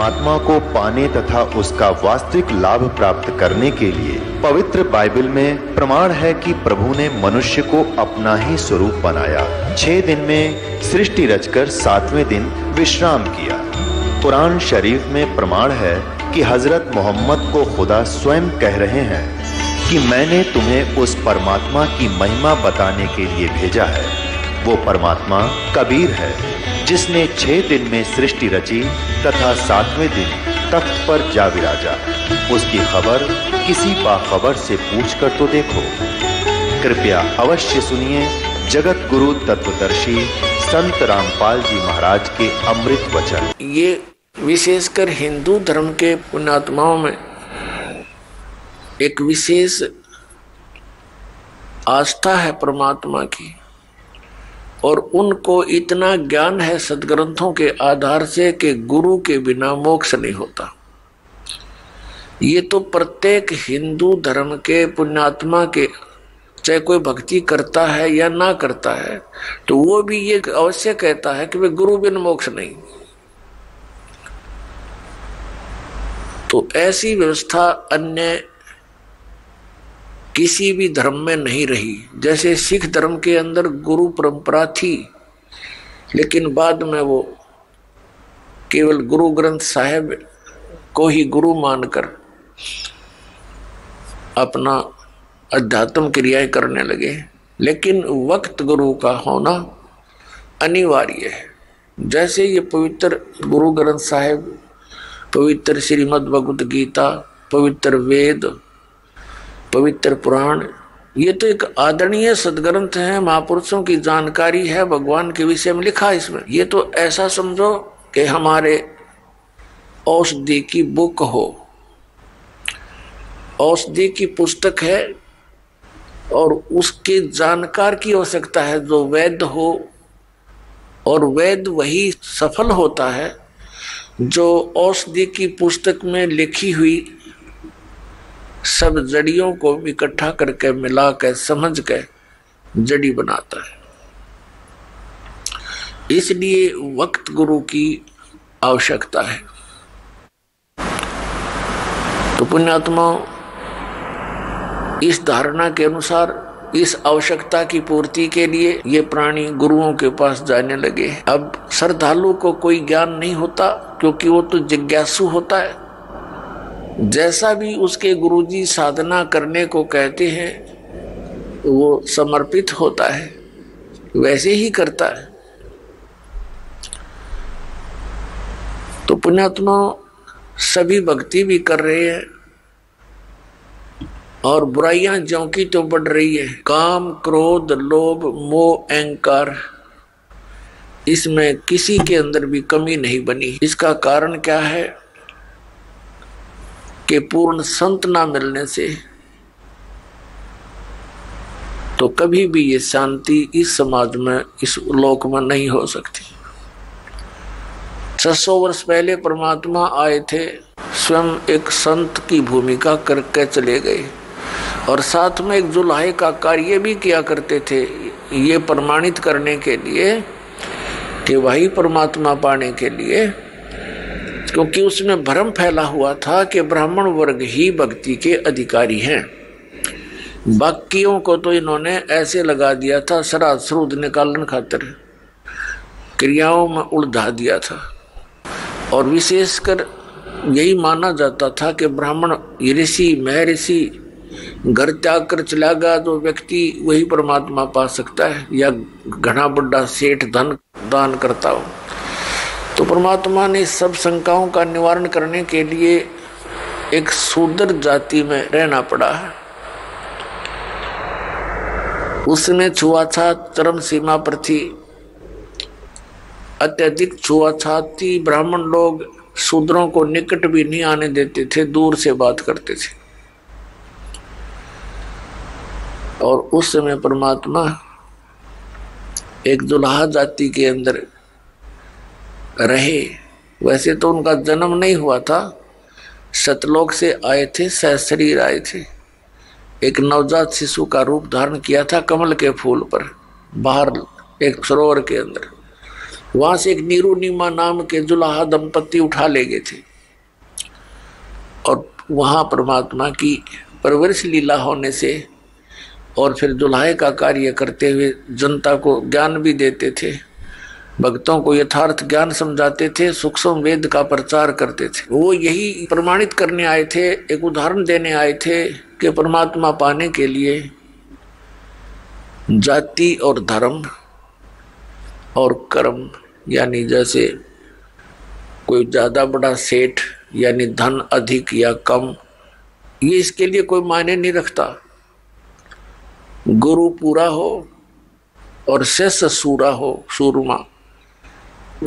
परमात्मा को पाने तथा उसका वास्तविक लाभ प्राप्त करने के लिए पवित्र बाइबल में प्रमाण है कि प्रभु ने मनुष्य को अपना ही स्वरूप बनाया। 6 दिन में सृष्टि रचकर 7वें दिन विश्राम किया। कुरान शरीफ में प्रमाण है कि हजरत मोहम्मद को खुदा स्वयं कह रहे हैं कि मैंने तुम्हें उस परमात्मा की महिमा बताने के लिए भेजा है। वो परमात्मा कबीर है जिसने 6 दिन में सृष्टि रची तथा 7वें दिन तख्त पर जा विराजा। उसकी खबर किसी बाखबर से पूछ कर तो देखो। कृपया अवश्य सुनिए जगत गुरु तत्वदर्शी संत रामपाल जी महाराज के अमृत वचन। ये विशेषकर हिंदू धर्म के पुण्यात्माओं में एक विशेष आस्था है परमात्मा की, और उनको इतना ज्ञान है सदग्रंथों के आधार से कि गुरु के बिना मोक्ष नहीं होता। ये तो प्रत्येक हिंदू धर्म के पुण्यात्मा के, चाहे कोई भक्ति करता है या ना करता है, तो वो भी ये अवश्य कहता है कि वे गुरु बिन मोक्ष नहीं। तो ऐसी व्यवस्था अन्य किसी भी धर्म में नहीं रही। जैसे सिख धर्म के अंदर गुरु परंपरा थी, लेकिन बाद में वो केवल गुरु ग्रंथ साहिब को ही गुरु मानकर अपना अध्यात्म क्रियाएं करने लगे। लेकिन वक्त गुरु का होना अनिवार्य है। जैसे ये पवित्र गुरु ग्रंथ साहिब, पवित्र श्रीमद् भगवत गीता, पवित्र वेद, पवित्र पुराण, ये तो एक आदरणीय सदग्रंथ है, महापुरुषों की जानकारी है, भगवान के विषय में लिखा है इसमें। ये तो ऐसा समझो कि हमारे औषधि की बुक हो, औषधि की पुस्तक है, और उसके जानकार की आवश्यकता है जो वैद्य हो, और वैद्य वही सफल होता है जो औषधि की पुस्तक में लिखी हुई सब जड़ियों को इकट्ठा करके मिला के समझ के जड़ी बनाता है। इसलिए वक्त गुरु की आवश्यकता है। तो पुण्यात्मा इस धारणा के अनुसार इस आवश्यकता की पूर्ति के लिए ये प्राणी गुरुओं के पास जाने लगे। अब श्रद्धालु को कोई ज्ञान नहीं होता, क्योंकि वो तो जिज्ञासु होता है। जैसा भी उसके गुरुजी साधना करने को कहते हैं वो समर्पित होता है, वैसे ही करता है। तो पुण्यात्मा सभी भक्ति भी कर रहे हैं, और बुराइयां ज्यों की तो बढ़ रही है। काम, क्रोध, लोभ, मोह, अहंकार, इसमें किसी के अंदर भी कमी नहीं बनी। इसका कारण क्या है कि पूर्ण संत ना मिलने से तो कभी भी ये शांति इस समाज में, इस लोक में नहीं हो सकती। 600 वर्ष पहले परमात्मा आए थे, स्वयं एक संत की भूमिका करके चले गए, और साथ में एक जुल्हे का कार्य भी किया करते थे, ये प्रमाणित करने के लिए कि वही परमात्मा पाने के लिए, क्योंकि उसमें भ्रम फैला हुआ था कि ब्राह्मण वर्ग ही भक्ति के अधिकारी हैं। बाकियों को तो इन्होंने ऐसे लगा दिया था, श्राद्ध श्रुद्ध निकालन खातिर क्रियाओं में उलझा दिया था, और विशेषकर यही माना जाता था कि ब्राह्मण ऋषि महर्षि घर त्याग कर चला गया तो व्यक्ति वही परमात्मा पा सकता है, या घना बड़ा सेठ धन दान करता हो। तो परमात्मा ने सब शंकाओं का निवारण करने के लिए एक शूद्र जाति में रहना पड़ा है। उसने छुआछात चरम सीमा पर थी, अत्यधिक छुआछात थी। ब्राह्मण लोग शूद्रों को निकट भी नहीं आने देते थे, दूर से बात करते थे। और उस समय परमात्मा एक दुल्हा जाति के अंदर रहे। वैसे तो उनका जन्म नहीं हुआ था, सतलोक से आए थे, सहशरीर आए थे। एक नवजात शिशु का रूप धारण किया था कमल के फूल पर, बाहर एक सरोवर के अंदर। वहां से एक नीरू नीमा नाम के जुलाहा दंपत्ति उठा ले गए थे। और वहाँ परमात्मा की परवरिश लीला होने से और फिर दुल्हाए का कार्य करते हुए जनता को ज्ञान भी देते थे, भक्तों को यथार्थ ज्ञान समझाते थे, सूक्ष्म वेद का प्रचार करते थे। वो यही प्रमाणित करने आए थे, एक उदाहरण देने आए थे कि परमात्मा पाने के लिए जाति और धर्म और कर्म, यानी जैसे कोई ज्यादा बड़ा सेठ यानी धन अधिक या कम, ये इसके लिए कोई मायने नहीं रखता। गुरु पूरा हो और शिष्य सूरा हो, सूरमा।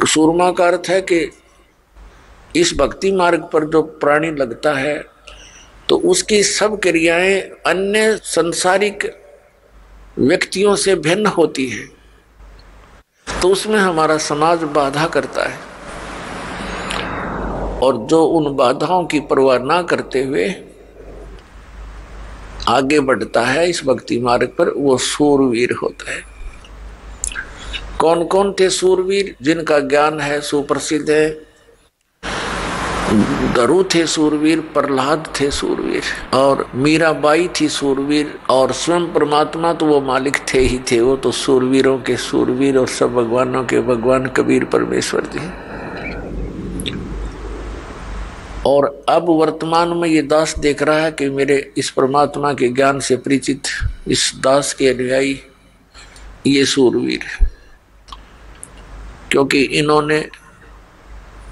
सूरमा का अर्थ है कि इस भक्ति मार्ग पर जो प्राणी लगता है तो उसकी सब क्रियाएं अन्य संसारिक व्यक्तियों से भिन्न होती है, तो उसमें हमारा समाज बाधा करता है। और जो उन बाधाओं की परवाह ना करते हुए आगे बढ़ता है इस भक्ति मार्ग पर, वो सूरवीर होता है। कौन कौन थे सूरवीर? जिनका ज्ञान है सुप्रसिद्ध है। दरु थे सूरवीर, प्रहलाद थे सूरवीर, और मीराबाई थी सूरवीर, और स्वयं परमात्मा तो वो मालिक थे ही थे, वो तो सूरवीरों के सूरवीर और सब भगवानों के भगवान कबीर परमेश्वर जी। और अब वर्तमान में ये दास देख रहा है कि मेरे इस परमात्मा के ज्ञान से परिचित इस दास के अनुयायी ये सूरवीर है, क्योंकि इन्होंने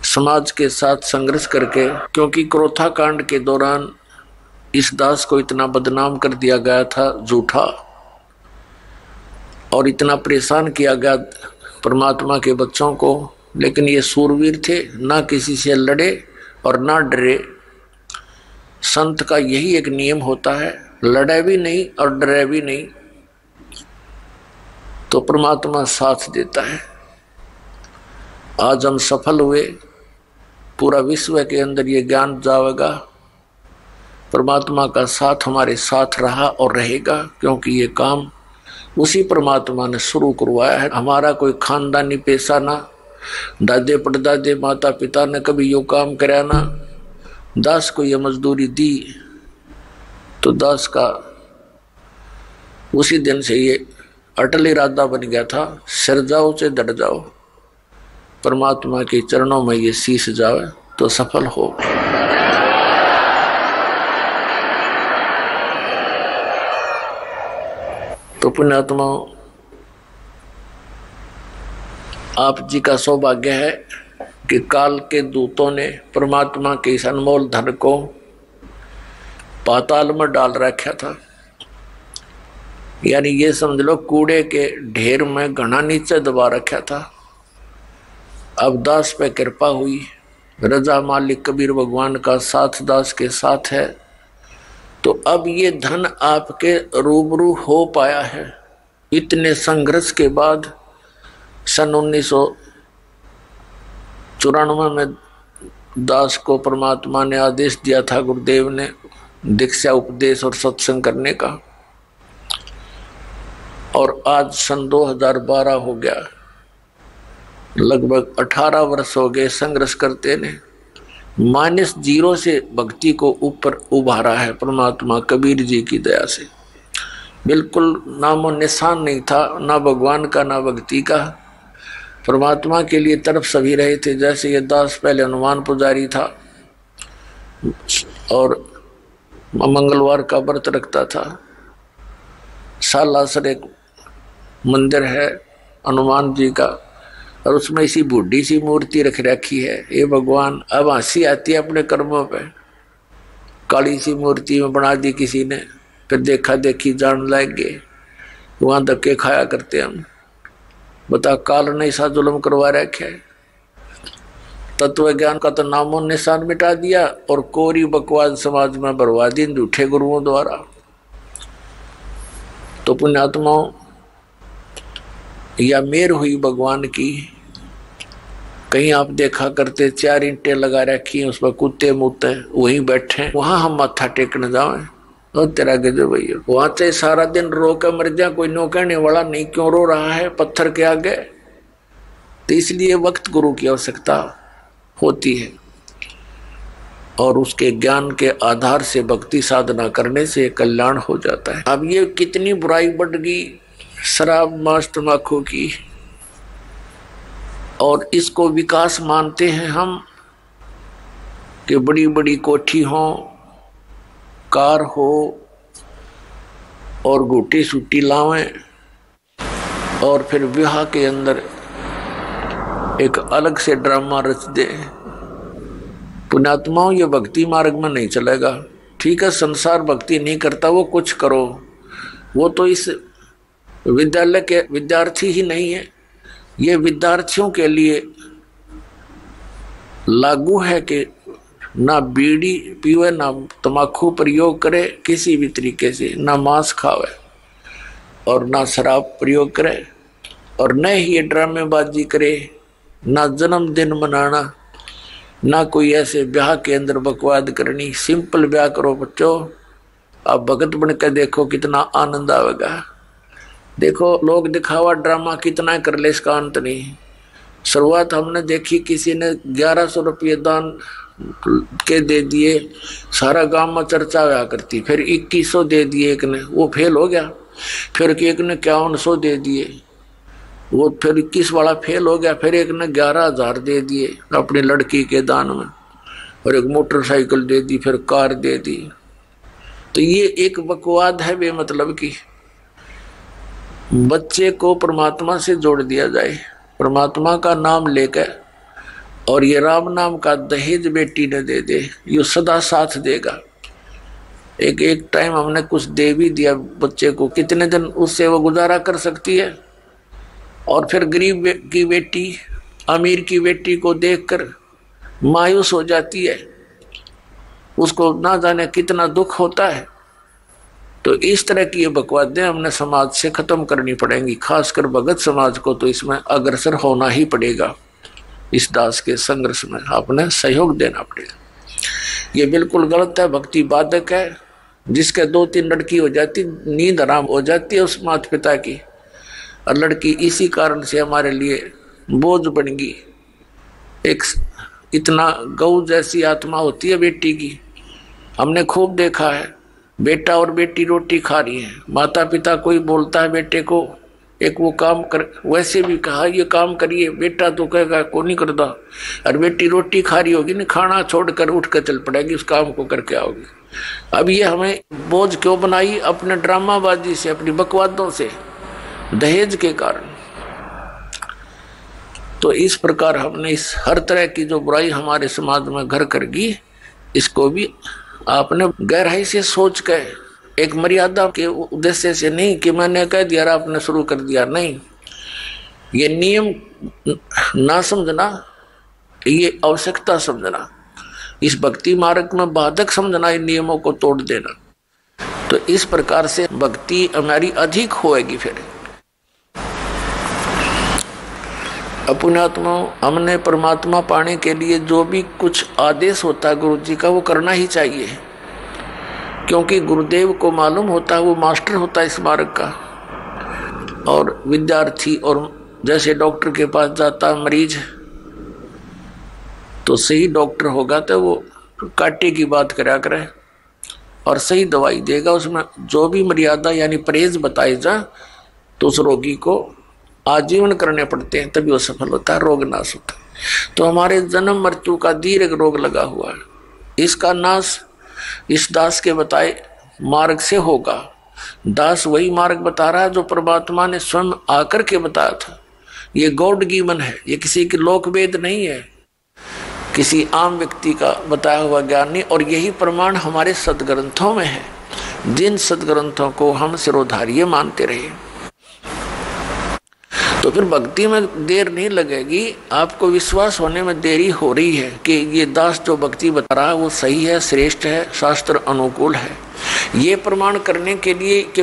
समाज के साथ संघर्ष करके, क्योंकि क्रोथा कांड के दौरान इस दास को इतना बदनाम कर दिया गया था झूठा, और इतना परेशान किया गया परमात्मा के बच्चों को, लेकिन ये सूरवीर थे, ना किसी से लड़े और ना डरे। संत का यही एक नियम होता है, लड़े भी नहीं और डरे भी नहीं, तो परमात्मा साथ देता है। आज हम सफल हुए, पूरा विश्व के अंदर ये ज्ञान जाएगा, परमात्मा का साथ हमारे साथ रहा और रहेगा, क्योंकि ये काम उसी परमात्मा ने शुरू करवाया है। हमारा कोई खानदानी पेशा ना, दादे परदादे माता पिता ने कभी यो काम कराया ना, दास को ये मजदूरी दी तो दास का उसी दिन से ये अटल इरादा बन गया था, सिर जाओ से डट जाओ, परमात्मा के चरणों में ये शीश जाए तो सफल हो। तो पुण्यात्माओं, आप जी का सौभाग्य है कि काल के दूतों ने परमात्मा के इस अनमोल धन को पाताल में डाल रखा था, यानी ये समझ लो कूड़े के ढेर में घना नीचे दबा रखा था। अब दास पे कृपा हुई, रजा मालिक कबीर भगवान का साथ दास के साथ है, तो अब ये धन आपके रूबरू हो पाया है। इतने संघर्ष के बाद सन 1994 में दास को परमात्मा ने आदेश दिया था, गुरुदेव ने, दीक्षा उपदेश और सत्संग करने का, और आज सन 2012 हो गया, लगभग 18 वर्ष हो गए संघर्ष करते ने। -0 से भक्ति को ऊपर उभारा है परमात्मा कबीर जी की दया से। बिल्कुल नामो निशान नहीं था, ना भगवान का ना भक्ति का। परमात्मा के लिए तरफ सभी रहे थे। जैसे ये दास पहले हनुमान पुजारी था और मंगलवार का व्रत रखता था। सालासर एक मंदिर है हनुमान जी का, और उसमें इसी बूढ़ी सी मूर्ति रख रखी है। ये भगवान, अब हंसी आती है अपने कर्मों पे। काली सी मूर्ति में बना दी किसी ने, फिर देखा देखी जान लग गए, वहां धक्के खाया करते हम। बता, काल ने ऐसा जुल्म करवा रखा है। तत्व ज्ञान का तो नामो निशान मिटा दिया और कोरी बकवास समाज में बरवा दी झूठे गुरुओं द्वारा। तो पुण्यात्माओं, या मेर हुई भगवान की। कहीं आप देखा करते 4 ईंटें लगा रखी हैं, उस पर कुत्ते मुत्ते वहीं बैठे, वहां हम माथा टेकने जाए और तेरा गजब भैया, वहां से सारा दिन रो कर मर जा, कोई नो कहने वाला नहीं, क्यों रो रहा है पत्थर के आगे। तो इसलिए वक्त गुरु की आवश्यकता होती है। और उसके ज्ञान के आधार से भक्ति साधना करने से कल्याण हो जाता है। अब ये कितनी बुराई बढ़ गई शराब मांस तंबाकू की, और इसको विकास मानते हैं हम कि बड़ी बड़ी कोठी हो, कार हो और गोटी सूटी लावें, और फिर विवाह के अंदर एक अलग से ड्रामा रच दे। पुण्यात्माओं, ये भक्ति मार्ग में नहीं चलेगा। ठीक है, संसार भक्ति नहीं करता, वो कुछ करो, वो तो इस विद्यालय के विद्यार्थी ही नहीं है, ये विद्यार्थियों के लिए लागू है कि ना बीड़ी पीवे, ना तंबाकू प्रयोग करे किसी भी तरीके से, ना मांस खावे और ना शराब प्रयोग करे, और न ही ये ड्रामेबाजी करे, ना जन्मदिन मनाना, ना कोई ऐसे ब्याह के अंदर बकवाद करनी। सिंपल ब्याह करो बच्चों, आप भगत बन के देखो कितना आनंद आएगा। देखो लोग दिखावा ड्रामा कितना कर ले, इसका अंत नहीं। शुरुआत हमने देखी, किसी ने 1100 रुपये दान के दे दिए, सारा गांव में चर्चा हुआ करती। फिर 2100 दे दिए एक ने, वो फेल हो गया। फिर एक ने 5100 दे दिए, वो फिर 21 वाला फेल हो गया। फिर एक ने 11,000 दे दिए अपनी लड़की के दान में, और एक मोटरसाइकिल दे दी, फिर कार दे दी। तो ये एक बकवाद है बेमतलब की। बच्चे को परमात्मा से जोड़ दिया जाए, परमात्मा का नाम लेकर, और ये राम नाम का दहेज बेटी ने दे दे, ये सदा साथ देगा। एक टाइम हमने कुछ दे भी दिया बच्चे को, कितने दिन उससे वो गुजारा कर सकती है। और फिर गरीब की बेटी अमीर की बेटी को देखकर मायूस हो जाती है, उसको ना जाने कितना दुख होता है। तो इस तरह की ये बकवादें हमने समाज से खत्म करनी पड़ेंगी, खासकर भगत समाज को तो इसमें अग्रसर होना ही पड़ेगा। इस दास के संघर्ष में आपने सहयोग देना पड़ेगा। ये बिल्कुल गलत है, भक्ति बाधक है। जिसके 2-3 लड़की हो जाती, नींद आराम हो जाती है उस माता पिता की, और लड़की इसी कारण से हमारे लिए बोझ बन गई। एक इतना गौ जैसी आत्मा होती है बेटी की, हमने खूब देखा है। बेटा और बेटी रोटी खा रही है, माता पिता कोई बोलता है बेटे को, एक वो काम कर, वैसे भी कहा ये काम करिए, बेटा तो कहेगा को नहीं करता, और बेटी रोटी खा रही होगी ना, खाना छोड़कर उठ कर चल पड़ेगी, उस काम को करके आओगी। अब ये हमें बोझ क्यों बनाई? अपने ड्रामाबाजी से, अपनी बकवादों से, दहेज के कारण। तो इस प्रकार हमने इस हर तरह की जो बुराई हमारे समाज में घर कर गई, इसको भी आपने गहराई से सोच कर, एक मर्यादा के उद्देश्य से नहीं कि मैंने कह दिया आपने शुरू कर दिया, नहीं। ये नियम ना समझना, ये आवश्यकता समझना, इस भक्ति मार्ग में बाधक समझना, इन नियमों को तोड़ देना। तो इस प्रकार से भक्ति हमारी अधिक होएगी। फिर पुण्यात्मा, हमने परमात्मा पाने के लिए जो भी कुछ आदेश होता है गुरु जी का, वो करना ही चाहिए, क्योंकि गुरुदेव को मालूम होता है, वो मास्टर होता है इस मार्ग का। और विद्यार्थी, और जैसे डॉक्टर के पास जाता है मरीज, तो सही डॉक्टर होगा तो वो काटे की बात करा करे और सही दवाई देगा। उसमें जो भी मर्यादा यानी परहेज बताए जा, तो उस रोगी को आजीवन करने पड़ते हैं, तभी वो सफल होता है, रोग नाश होता है। तो हमारे जन्म मृत्यु का दीर्घ रोग लगा हुआ है, इसका नाश इस दास के बताए मार्ग से होगा। दास वही मार्ग बता रहा है जो परमात्मा ने स्वयं आकर के बताया था। ये गॉड गिवन है, ये किसी की लोक वेद नहीं है, किसी आम व्यक्ति का बताया हुआ ज्ञान नहीं। और यही प्रमाण हमारे सदग्रंथों में है, जिन सदग्रंथों को हम सिरोधार्य मानते रहे। तो फिर भक्ति में देर नहीं लगेगी, आपको विश्वास होने में देरी हो रही है कि ये दास जो भक्ति बता रहा है वो सही है, श्रेष्ठ है, शास्त्र अनुकूल है। ये प्रमाण करने के लिए कि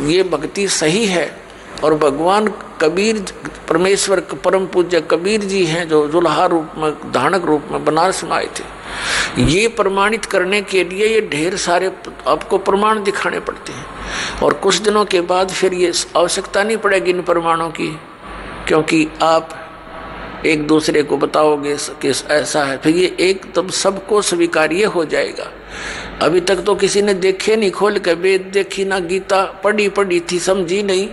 ये भक्ति सही है, और भगवान कबीर, परमेश्वर परम पूज्य कबीर जी हैं जो जुल्हा रूप में, धानक रूप में बनारस में आए थे, ये प्रमाणित करने के लिए ये ढेर सारे आपको प्रमाण दिखाने पड़ते हैं। और कुछ दिनों के बाद फिर ये आवश्यकता नहीं पड़ेगी इन प्रमाणों की, क्योंकि आप एक दूसरे को बताओगे कि ऐसा है, फिर ये एकदम सबको स्वीकार्य हो जाएगा। अभी तक तो किसी ने देखे नहीं, खोल के वेद देखी ना, गीता पढ़ी थी, समझी नहीं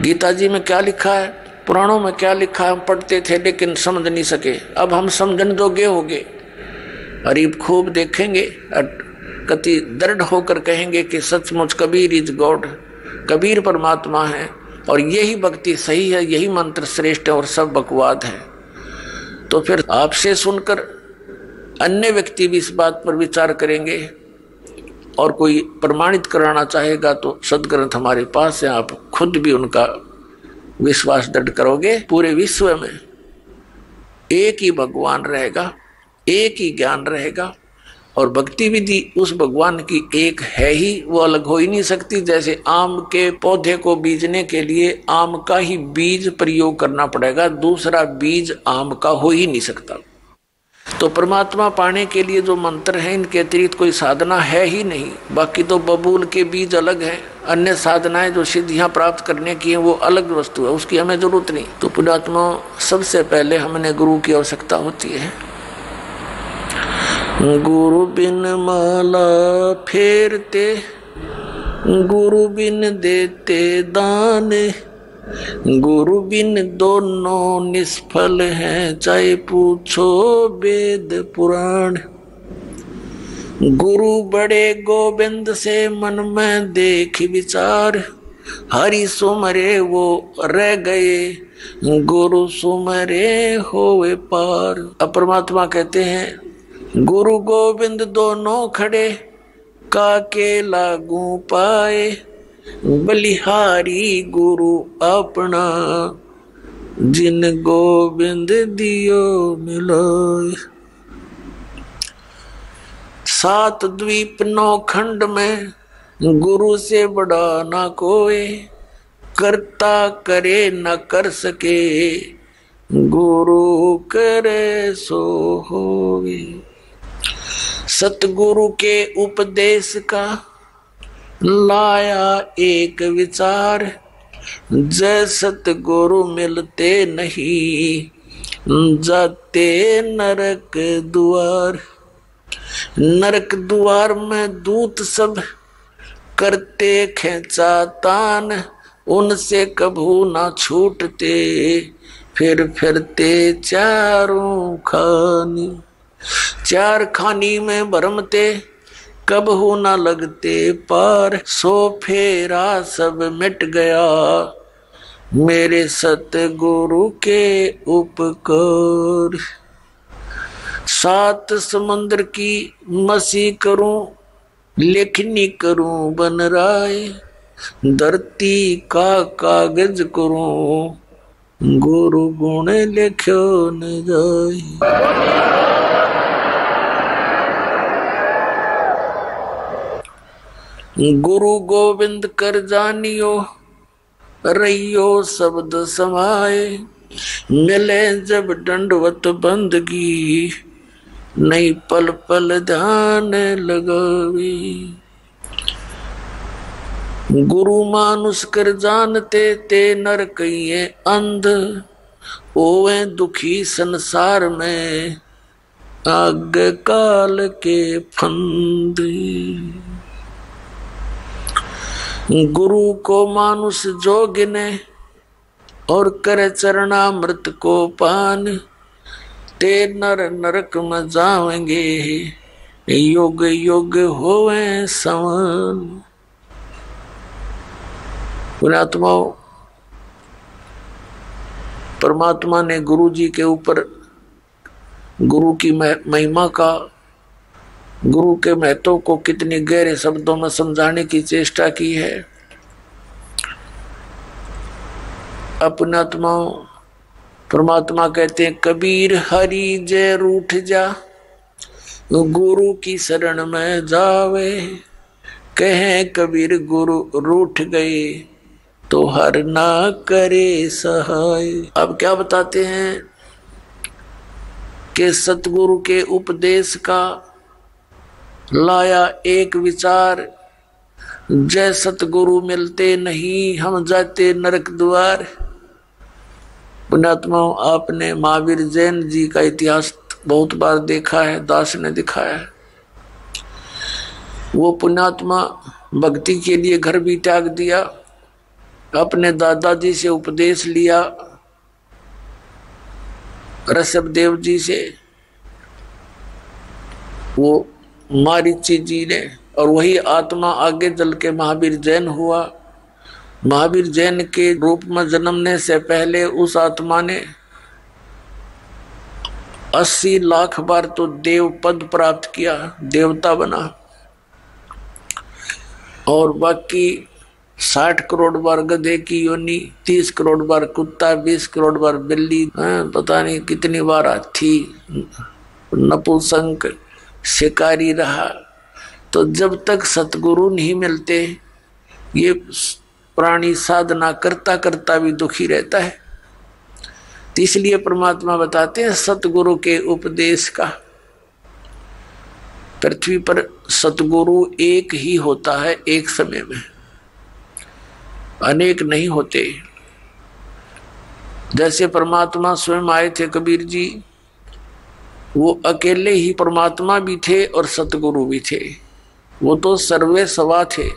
गीता जी में क्या लिखा है, पुराणों में क्या लिखा है, हम पढ़ते थे लेकिन समझ नहीं सके। अब हम समझने जोगे हो गए, अरीब खूब देखेंगे, कति दृढ़ होकर कहेंगे कि सचमुच कबीर इज गॉड, कबीर परमात्मा है और यही भक्ति सही है, यही मंत्र श्रेष्ठ है और सब बकवाद है। तो फिर आपसे सुनकर अन्य व्यक्ति भी इस बात पर विचार करेंगे और कोई प्रमाणित कराना चाहेगा तो सदग्रंथ हमारे पास है, आप खुद भी उनका विश्वास दृढ़ करोगे। पूरे विश्व में एक ही भगवान रहेगा, एक ही ज्ञान रहेगा और भक्ति विधि उस भगवान की एक है ही, वो अलग हो ही नहीं सकती। जैसे आम के पौधे को बीजने के लिए आम का ही बीज प्रयोग करना पड़ेगा, दूसरा बीज आम का हो ही नहीं सकता। तो परमात्मा पाने के लिए जो मंत्र है, इनके अतिरिक्त कोई साधना है ही नहीं। बाकी तो बबूल के बीज अलग हैं, अन्य साधनाएं जो सिद्धियां प्राप्त करने की है वो अलग वस्तु है, उसकी हमें जरूरत नहीं। तो पुण्यात्मा, सबसे पहले हमने गुरु की आवश्यकता होती है। गुरु बिन माला फेरते, गुरु बिन देते दान, गुरु बिन दोनों निष्फल हैं, चाहे पूछो वेद पुराण। गुरु बड़े गोविंद से मन में देख विचार, हरि सुमरे वो रह गए, गुरु सुमरे होवे पार। अब परमात्मा कहते हैं गुरु गोविंद दोनों खड़े, काके लागू पाए, बलिहारी गुरु अपना, जिन गोविंद दियो मिलाए। 7 द्वीप 9 खंड में गुरु से बड़ा ना कोई, करता करे न कर सके, गुरु करे सो होवे। सतगुरु के उपदेश का लाया एक विचार, जय सतगुरु मिलते नहीं, जाते नरक द्वार। नरक द्वार में दूत सब करते खेचा तान, उनसे कभू ना छूटते, फिर फिरते चारों खानी। 4 खानी में भरमते, कब हो ना लगते पार, सो फेरा सब मिट गया, मेरे सतगुरु के उपकार। 7 समुद्र की मसी करूं, लेखनी करूं बन राय, धरती का कागज करूं, गुरु गुण लिख्यो न जाए। गुरु गोविंद कर जानियो, रहियो शब्द समाए, मिले जब दंडवत बंदगी, नहीं पल पल ध्यान लगावी। गुरु मानुष कर जानते, ते नर कहिए अंध, ओवे दुखी संसार में, आग काल के फंद। गुरु को मानुष जो गिने, और करे चरणामृत को पान, ते नर नरक में जाएंगे, युग युग होवे समान। पुण्यात्माओं, परमात्मा ने गुरु जी के ऊपर गुरु की महिमा का, गुरु के महत्व को कितने गहरे शब्दों में समझाने की चेष्टा की है। अपनात्माओं, परमात्मा कहते हैं कबीर हरि जय रूठ जा, गुरु की शरण में जावे। कहे कबीर गुरु रूठ गए, तो हर ना करे सहाय। अब क्या बताते हैं कि सतगुरु के उपदेश का लाया एक विचार, जय सतगुरु मिलते नहीं, हम जाते नरक द्वार। पुण्यात्मा, आपने महावीर जैन जी का इतिहास बहुत बार देखा है, दास ने दिखाया है। वो पुण्यात्मा भक्ति के लिए घर भी त्याग दिया, अपने दादाजी से उपदेश लिया, ऋषभ देव जी से, वो मारीची जी ने, और वही आत्मा आगे चल के महावीर जैन हुआ। महावीर जैन के रूप में जन्मने से पहले उस आत्मा ने 80 लाख बार तो देव पद प्राप्त किया, देवता बना, और बाकी 60 करोड़ बार गधे की योनि, 30 करोड़ बार कुत्ता, 20 करोड़ बार बिल्ली, पता नहीं कितनी बार हाथी, नपुंसक, शिकारी रहा। तो जब तक सतगुरु नहीं मिलते ये प्राणी साधना करता करता भी दुखी रहता है। तो इसलिए परमात्मा बताते हैं सतगुरु के उपदेश का। पृथ्वी पर सतगुरु एक ही होता है, एक समय में, अनेक नहीं होते। जैसे परमात्मा स्वयं आए थे कबीर जी, वो अकेले ही परमात्मा भी थे और सतगुरु भी थे। वो तो सर्वे सवा थे,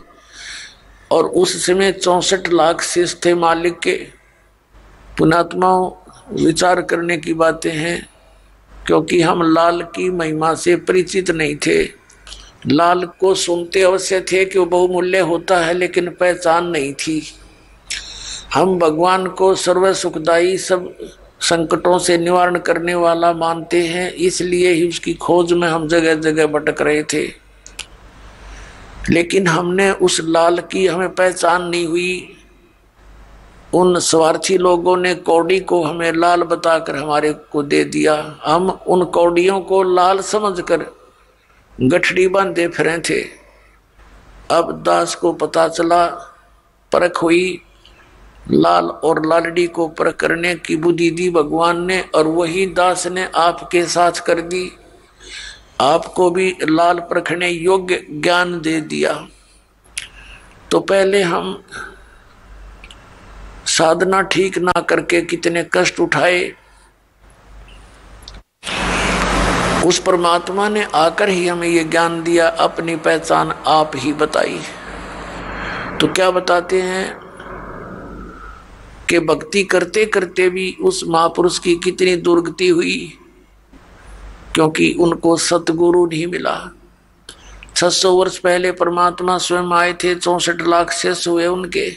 और उस समय 64 लाख शिष्य थे मालिक के। पुण्यात्मा, विचार करने की बातें हैं, क्योंकि हम लाल की महिमा से परिचित नहीं थे। लाल को सुनते अवश्य थे कि वो बहुमूल्य होता है, लेकिन पहचान नहीं थी। हम भगवान को सर्व सुखदाई, सब संकटों से निवारण करने वाला मानते हैं, इसलिए ही उसकी खोज में हम जगह जगह भटक रहे थे। लेकिन हमने उस लाल की हमें पहचान नहीं हुई। उन स्वार्थी लोगों ने कौड़ी को हमें लाल बताकर हमारे को दे दिया। हम उन कौड़ियों को लाल समझकर गठड़ी बांधे फिरे थे। अब दास को पता चला, परख हुई, लाल और लालड़ी को परख करने की बुद्धि दी भगवान ने, और वही दास ने आपके साथ कर दी। आपको भी लाल परखने योग्य ज्ञान दे दिया। तो पहले हम साधना ठीक ना करके कितने कष्ट उठाए, उस परमात्मा ने आकर ही हमें ये ज्ञान दिया, अपनी पहचान आप ही बताई। तो क्या बताते हैं कि भक्ति करते करते भी उस महापुरुष की कितनी दुर्गति हुई, क्योंकि उनको सतगुरु नहीं मिला। 600 वर्ष पहले परमात्मा स्वयं आए थे, 64 लाख शिष्य हुए उनके,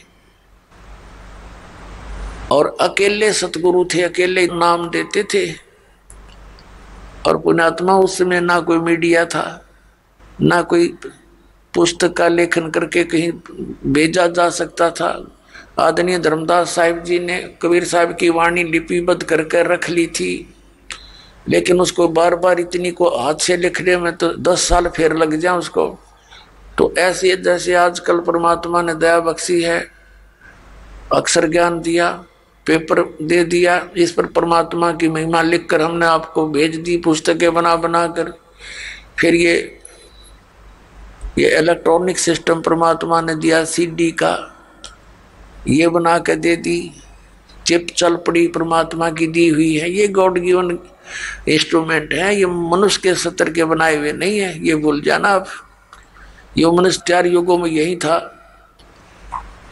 और अकेले सतगुरु थे, अकेले नाम देते थे। और पुण्यात्मा, उस समय ना कोई मीडिया था, ना कोई पुस्तक का लेखन करके कहीं भेजा जा सकता था। आदरणीय धर्मदास साहिब जी ने कबीर साहब की वाणी लिपिबद्ध करके रख ली थी, लेकिन उसको बार बार इतनी को हाथ से लिखने में तो 10 साल फेर लग जाए उसको। तो ऐसे जैसे आजकल परमात्मा ने दया बख्शी है, अक्षर ज्ञान दिया, पेपर दे दिया, इस पर परमात्मा की महिमा लिखकर हमने आपको भेज दी, पुस्तकें बना बना कर। फिर ये इलेक्ट्रॉनिक सिस्टम परमात्मा ने दिया, सीडी का ये बना के दे दी, चिप चल पड़ी परमात्मा की दी हुई है। ये गॉड गिवन इंस्ट्रूमेंट है, ये मनुष्य के सत्र के बनाए हुए नहीं है, ये भूल जाना आप। ये मनुष्य 4 युगों में यही था,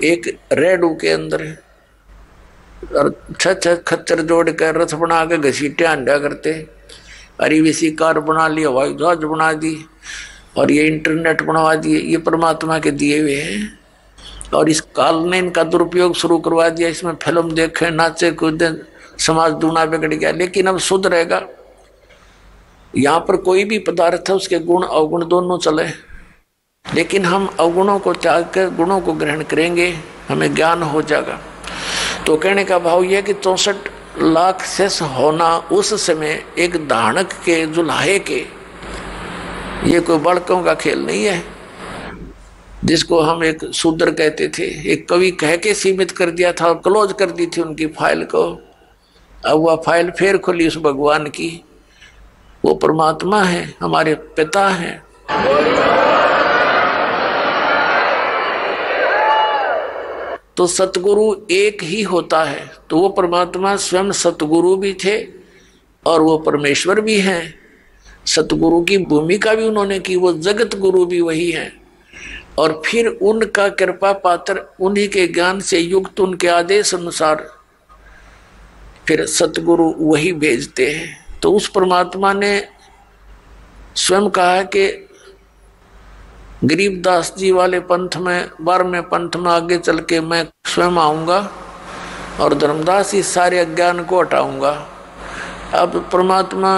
एक रेडू के अंदर और 6 खच्चर जोड़ कर रथ बना के घसीटे अंडा करते, अरीवीसी कार बना ली, हवाई जहाज बना दी, और ये इंटरनेट बनवा दिए। ये परमात्मा के दिए हुए हैं, और इस काल ने इनका दुरुपयोग शुरू करवा दिया। इसमें फिल्म देखे, नाचे कूदे, समाज दूना बिगड़ गया। लेकिन अब शुद्ध रहेगा। यहाँ पर कोई भी पदार्थ है, उसके गुण अवगुण दोनों चले, लेकिन हम अवगुणों को त्याग कर गुणों को ग्रहण करेंगे, हमें ज्ञान हो जाएगा। तो कहने का भाव यह कि 64 लाख शेष होना उस समय एक धानक के, जुल्हे के, ये कोई बड़कों का खेल नहीं है, जिसको हम एक शूद्र कहते थे। एक कवि कह के सीमित कर दिया था, क्लोज कर दी थी उनकी फाइल को। अब वह फाइल फिर खुली उस भगवान की। वो परमात्मा है, हमारे पिता हैं। तो सतगुरु एक ही होता है। तो वो परमात्मा स्वयं सतगुरु भी थे और वो परमेश्वर भी हैं। सतगुरु की भूमिका भी उन्होंने की, वो जगत गुरु भी वही हैं। और फिर उनका कृपा पात्र, उन्हीं के ज्ञान से युक्त, उनके आदेश अनुसार फिर सतगुरु वही भेजते हैं। तो उस परमात्मा ने स्वयं कहा कि गरीबदास जी वाले पंथ में, 12वें पंथ में आगे चल के मैं स्वयं आऊंगा और धर्मदास इस सारे अज्ञान को हटाऊंगा। अब परमात्मा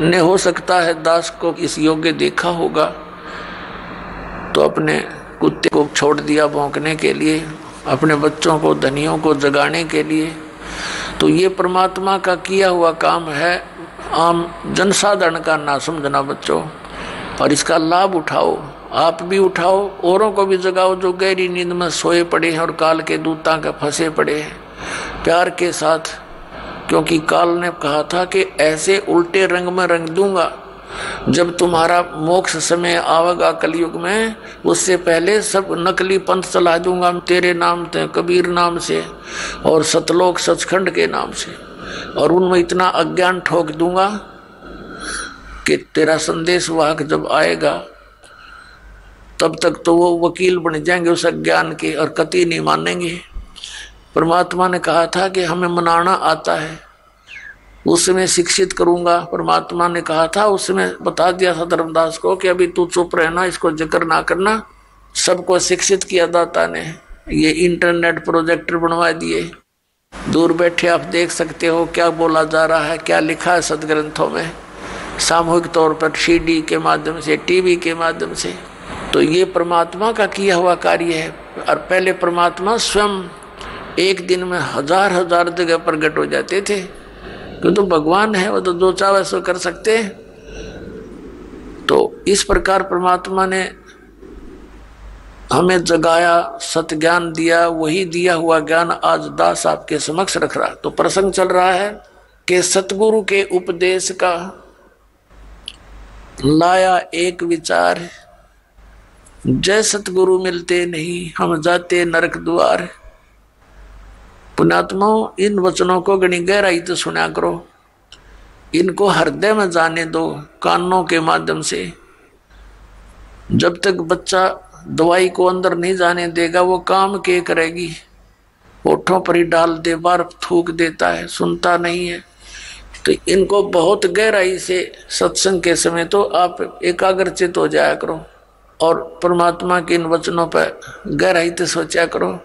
ने हो सकता है दास को इस योग्य देखा होगा, तो अपने कुत्ते को छोड़ दिया भौंकने के लिए, अपने बच्चों को, धनियों को जगाने के लिए। तो ये परमात्मा का किया हुआ काम है, आम जनसाधारण का ना समझना बच्चों, और इसका लाभ उठाओ। आप भी उठाओ, औरों को भी जगाओ जो गहरी नींद में सोए पड़े हैं और काल के दूतां के फंसे पड़े हैं, प्यार के साथ। क्योंकि काल ने कहा था कि ऐसे उल्टे रंग में रंग दूंगा जब तुम्हारा मोक्ष समय आवेगा कलयुग में, उससे पहले सब नकली पंथ चला दूंगा तेरे नाम से, कबीर नाम से और सतलोक सचखंड के नाम से, और उनमें इतना अज्ञान ठोक दूंगा कि तेरा संदेश वाहक जब आएगा तब तक तो वो वकील बन जाएंगे उस अज्ञान के और कतई नहीं मानेंगे। परमात्मा ने कहा था कि हमें मनाना आता है, उसमें शिक्षित करूंगा। परमात्मा ने कहा था, उसमें बता दिया था धर्मदास को कि अभी तू चुप रहना, इसको जिक्र ना करना। सबको शिक्षित किया दाता ने, ये इंटरनेट प्रोजेक्टर बनवा दिए, दूर बैठे आप देख सकते हो क्या बोला जा रहा है, क्या लिखा है सदग्रंथों में, सामूहिक तौर पर सीडी के माध्यम से, टीवी के माध्यम से। तो ये परमात्मा का किया हुआ कार्य है। और पहले परमात्मा स्वयं एक दिन में हजार हजार जगह प्रकट हो जाते थे, क्यों तो भगवान है, वो तो जो चाहे सो कर सकते हैं। तो इस प्रकार परमात्मा ने हमें जगाया, सत्ज्ञान दिया, वही दिया हुआ ज्ञान आज दास आपके समक्ष रख रहा। तो प्रसंग चल रहा है कि सतगुरु के उपदेश का लाया एक विचार, जय सतगुरु मिलते नहीं हम जाते नरक द्वार। पुण्यात्माओं, इन वचनों को गणी गहराई तो सुना करो, इनको हृदय में जाने दो कानों के माध्यम से। जब तक बच्चा दवाई को अंदर नहीं जाने देगा वो काम के करेगी, होठों पर ही डाल दे, बार थूक देता है, सुनता नहीं है। तो इनको बहुत गहराई से सत्संग के समय तो आप एकाग्रचित हो जाया करो और परमात्मा के इन वचनों पर गहराई से सोचा करो।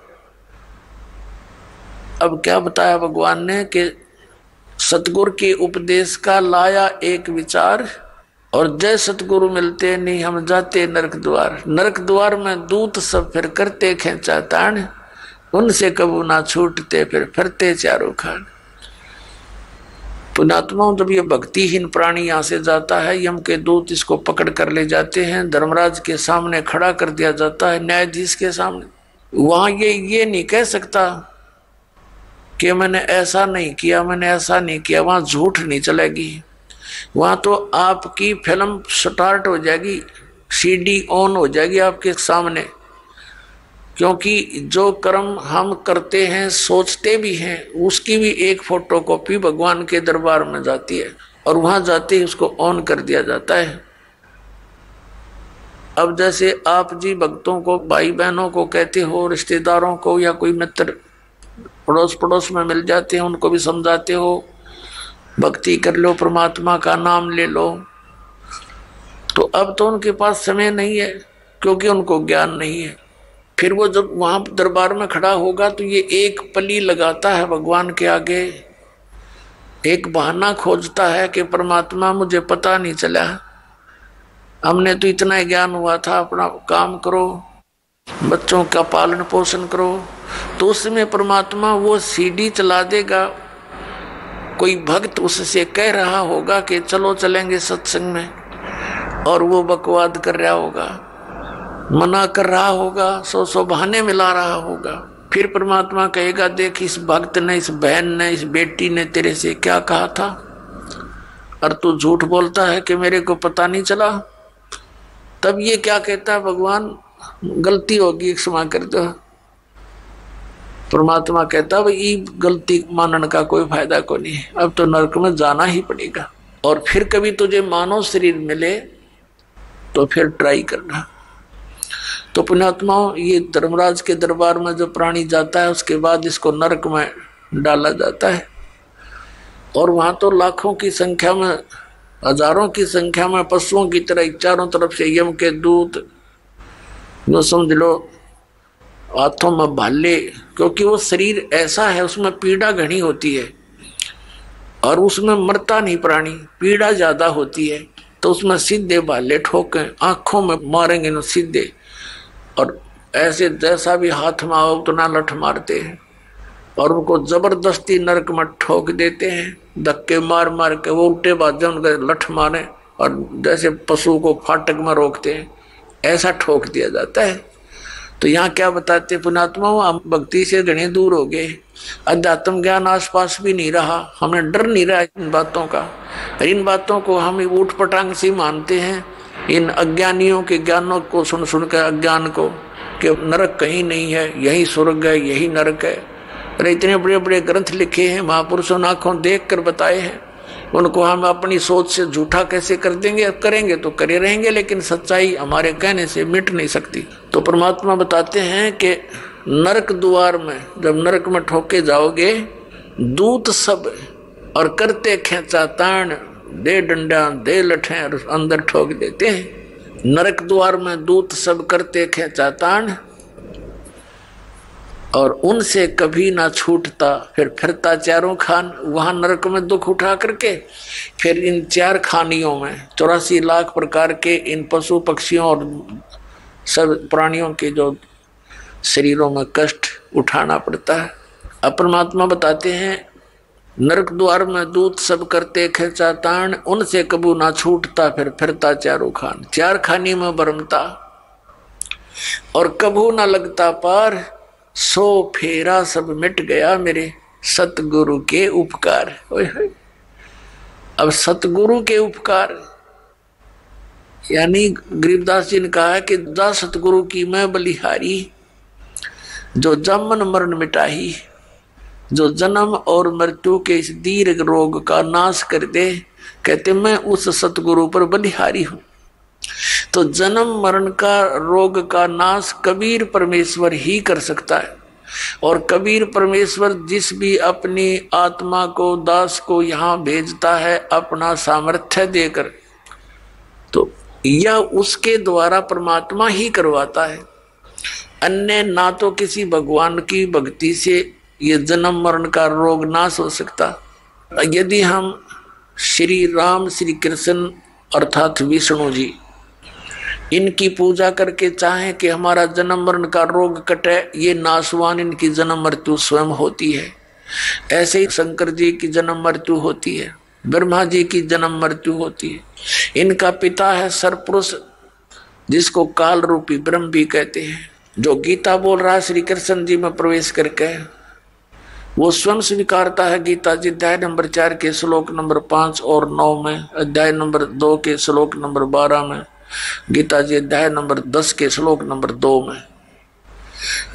अब क्या बताया भगवान ने कि सतगुरु के उपदेश का लाया एक विचार, और जय सतगुरु मिलते नहीं हम जाते नरक द्वार। नरक द्वार में दूत सब फिर करते खेचा तान, उनसे कबू ना छूटते फिर फिरते चारों खान। पुण्यात्माओं, जब ये भक्तिहीन प्राणी यहाँ से जाता है, यम के दूत इसको पकड़ कर ले जाते हैं, धर्मराज के सामने खड़ा कर दिया जाता है, न्यायाधीश के सामने। वहां ये नहीं कह सकता कि मैंने ऐसा नहीं किया, मैंने ऐसा नहीं किया। वहां झूठ नहीं चलेगी, वहां तो आपकी फिल्म स्टार्ट हो जाएगी, सीडी ऑन हो जाएगी आपके सामने। क्योंकि जो कर्म हम करते हैं, सोचते भी हैं, उसकी भी एक फोटोकॉपी भगवान के दरबार में जाती है और वहां जाते ही उसको ऑन कर दिया जाता है। अब जैसे आप जी भक्तों को, भाई बहनों को कहते हो, रिश्तेदारों को या कोई मित्र पड़ोस में मिल जाते हैं, उनको भी समझाते हो भक्ति कर लो, परमात्मा का नाम ले लो। तो अब तो उनके पास समय नहीं है, क्योंकि उनको ज्ञान नहीं है। फिर वो जब वहां दरबार में खड़ा होगा तो ये एक पली लगाता है भगवान के आगे, एक बहाना खोजता है कि परमात्मा मुझे पता नहीं चला, हमने तो इतना ही ज्ञान हुआ था, अपना काम करो, बच्चों का पालन पोषण करो। तो उसमें परमात्मा वो सीडी चला देगा, कोई भक्त उससे कह रहा होगा कि चलो चलेंगे सत्संग में, और वो बकवाद कर रहा होगा, मना कर रहा होगा, सौ बहाने मिला रहा होगा। फिर परमात्मा कहेगा, देख इस भक्त ने, इस बहन ने, इस बेटी ने तेरे से क्या कहा था, और तू झूठ बोलता है कि मेरे को पता नहीं चला। तब ये क्या कहता है भगवान, गलती होगी, क्षमा कर दो, परमात्मा कहता भाई ये गलती मानने का कोई फायदा को नहीं है, अब तो नरक में जाना ही पड़ेगा। और फिर कभी तुझे मानव शरीर मिले तो फिर ट्राई करना। तो पुण्यात्माओं, ये धर्मराज के दरबार में जो प्राणी जाता है उसके बाद इसको नरक में डाला जाता है। और वहां तो लाखों की संख्या में, हजारों की संख्या में पशुओं की तरह चारों तरफ से यम के दूत, जो समझ लो हाथों में भाले, क्योंकि वो शरीर ऐसा है उसमें पीड़ा घनी होती है और उसमें मरता नहीं प्राणी, पीड़ा ज्यादा होती है, तो उसमें सीधे भाले ठोके, आंखों में मारेंगे न सीधे, और ऐसे जैसा भी हाथ में आओ उतना लठ मारते हैं और उनको जबरदस्ती नरक में ठोक देते हैं, धक्के मार मार के वो उल्टे बाजे उनके लठ मारे और जैसे पशु को फाटक में रोकते हैं ऐसा ठोक दिया जाता है। तो यहाँ क्या बताते पुण्यात्मा, हम भक्ति से घने दूर हो गए, अध्यात्म ज्ञान आसपास भी नहीं रहा, हमें डर नहीं रहा इन बातों का। इन बातों को हम ऊट पटांग से मानते हैं, इन अज्ञानियों के ज्ञानों को सुन सुन कर अज्ञान को, कि नरक कहीं नहीं है, यही स्वर्ग है, यही नरक है। अरे इतने बड़े बड़े ग्रंथ लिखे हैं, महापुरुषों ने आंखों देख कर बताए हैं, उनको हम अपनी सोच से झूठा कैसे कर देंगे? करेंगे तो करे रहेंगे, लेकिन सच्चाई हमारे कहने से मिट नहीं सकती। तो परमात्मा बताते हैं कि नरक द्वार में जब नरक में ठोके जाओगे, दूत सब और करते खेचा ताण, दे डंडा दे लठे और अंदर ठोक देते हैं। नरक द्वार में दूत सब करते खेचा ताण और उनसे कभी ना छूटता, फिर फिरता चारों खान, वहां नरक में दुख उठा करके फिर इन चार खानियों में 84 लाख प्रकार के इन पशु पक्षियों और सब प्राणियों के जो शरीरों में कष्ट उठाना पड़ता है। अब परमात्मा बताते हैं नरक द्वार में दूत सब करते खेचा ताण, उनसे कबू ना छूटता, फिर फिरता चारों खान, चार खानी में बरमता और कबू ना लगता पार, सो फेरा सब मिट गया मेरे सतगुरु के उपकार। अब सतगुरु के उपकार यानी गरीबदास जी ने कहा कि जा सतगुरु की मैं बलिहारी, जो जमन मरण मिटाही, जो जन्म और मृत्यु के इस दीर्घ रोग का नाश कर दे। कहते मैं उस सतगुरु पर बलिहारी हूं। तो जन्म मरण का रोग का नाश कबीर परमेश्वर ही कर सकता है। और कबीर परमेश्वर जिस भी अपनी आत्मा को, दास को यहाँ भेजता है अपना सामर्थ्य देकर, तो यह उसके द्वारा परमात्मा ही करवाता है। अन्य ना तो किसी भगवान की भक्ति से ये जन्म मरण का रोग नाश हो सकता। यदि हम श्री राम, श्री कृष्ण अर्थात विष्णु जी, इनकी पूजा करके चाहें कि हमारा जन्म मरण का रोग कटे, ये नाशवान इनकी जन्म मृत्यु स्वयं होती है। ऐसे ही शंकर जी की जन्म मृत्यु होती है, ब्रह्मा जी की जन्म मृत्यु होती है। इनका पिता है सरपुरुष, जिसको काल रूपी ब्रह्म भी कहते हैं, जो गीता बोल रहा है श्री कृष्ण जी में प्रवेश करके, वो स्वयं स्वीकारता है। गीता जी अध्याय नंबर 4 के श्लोक नंबर 5 और 9 में, अध्याय नंबर 2 के श्लोक नंबर 12 में, गीता जी अध्याय नंबर 10 के श्लोक नंबर 2 में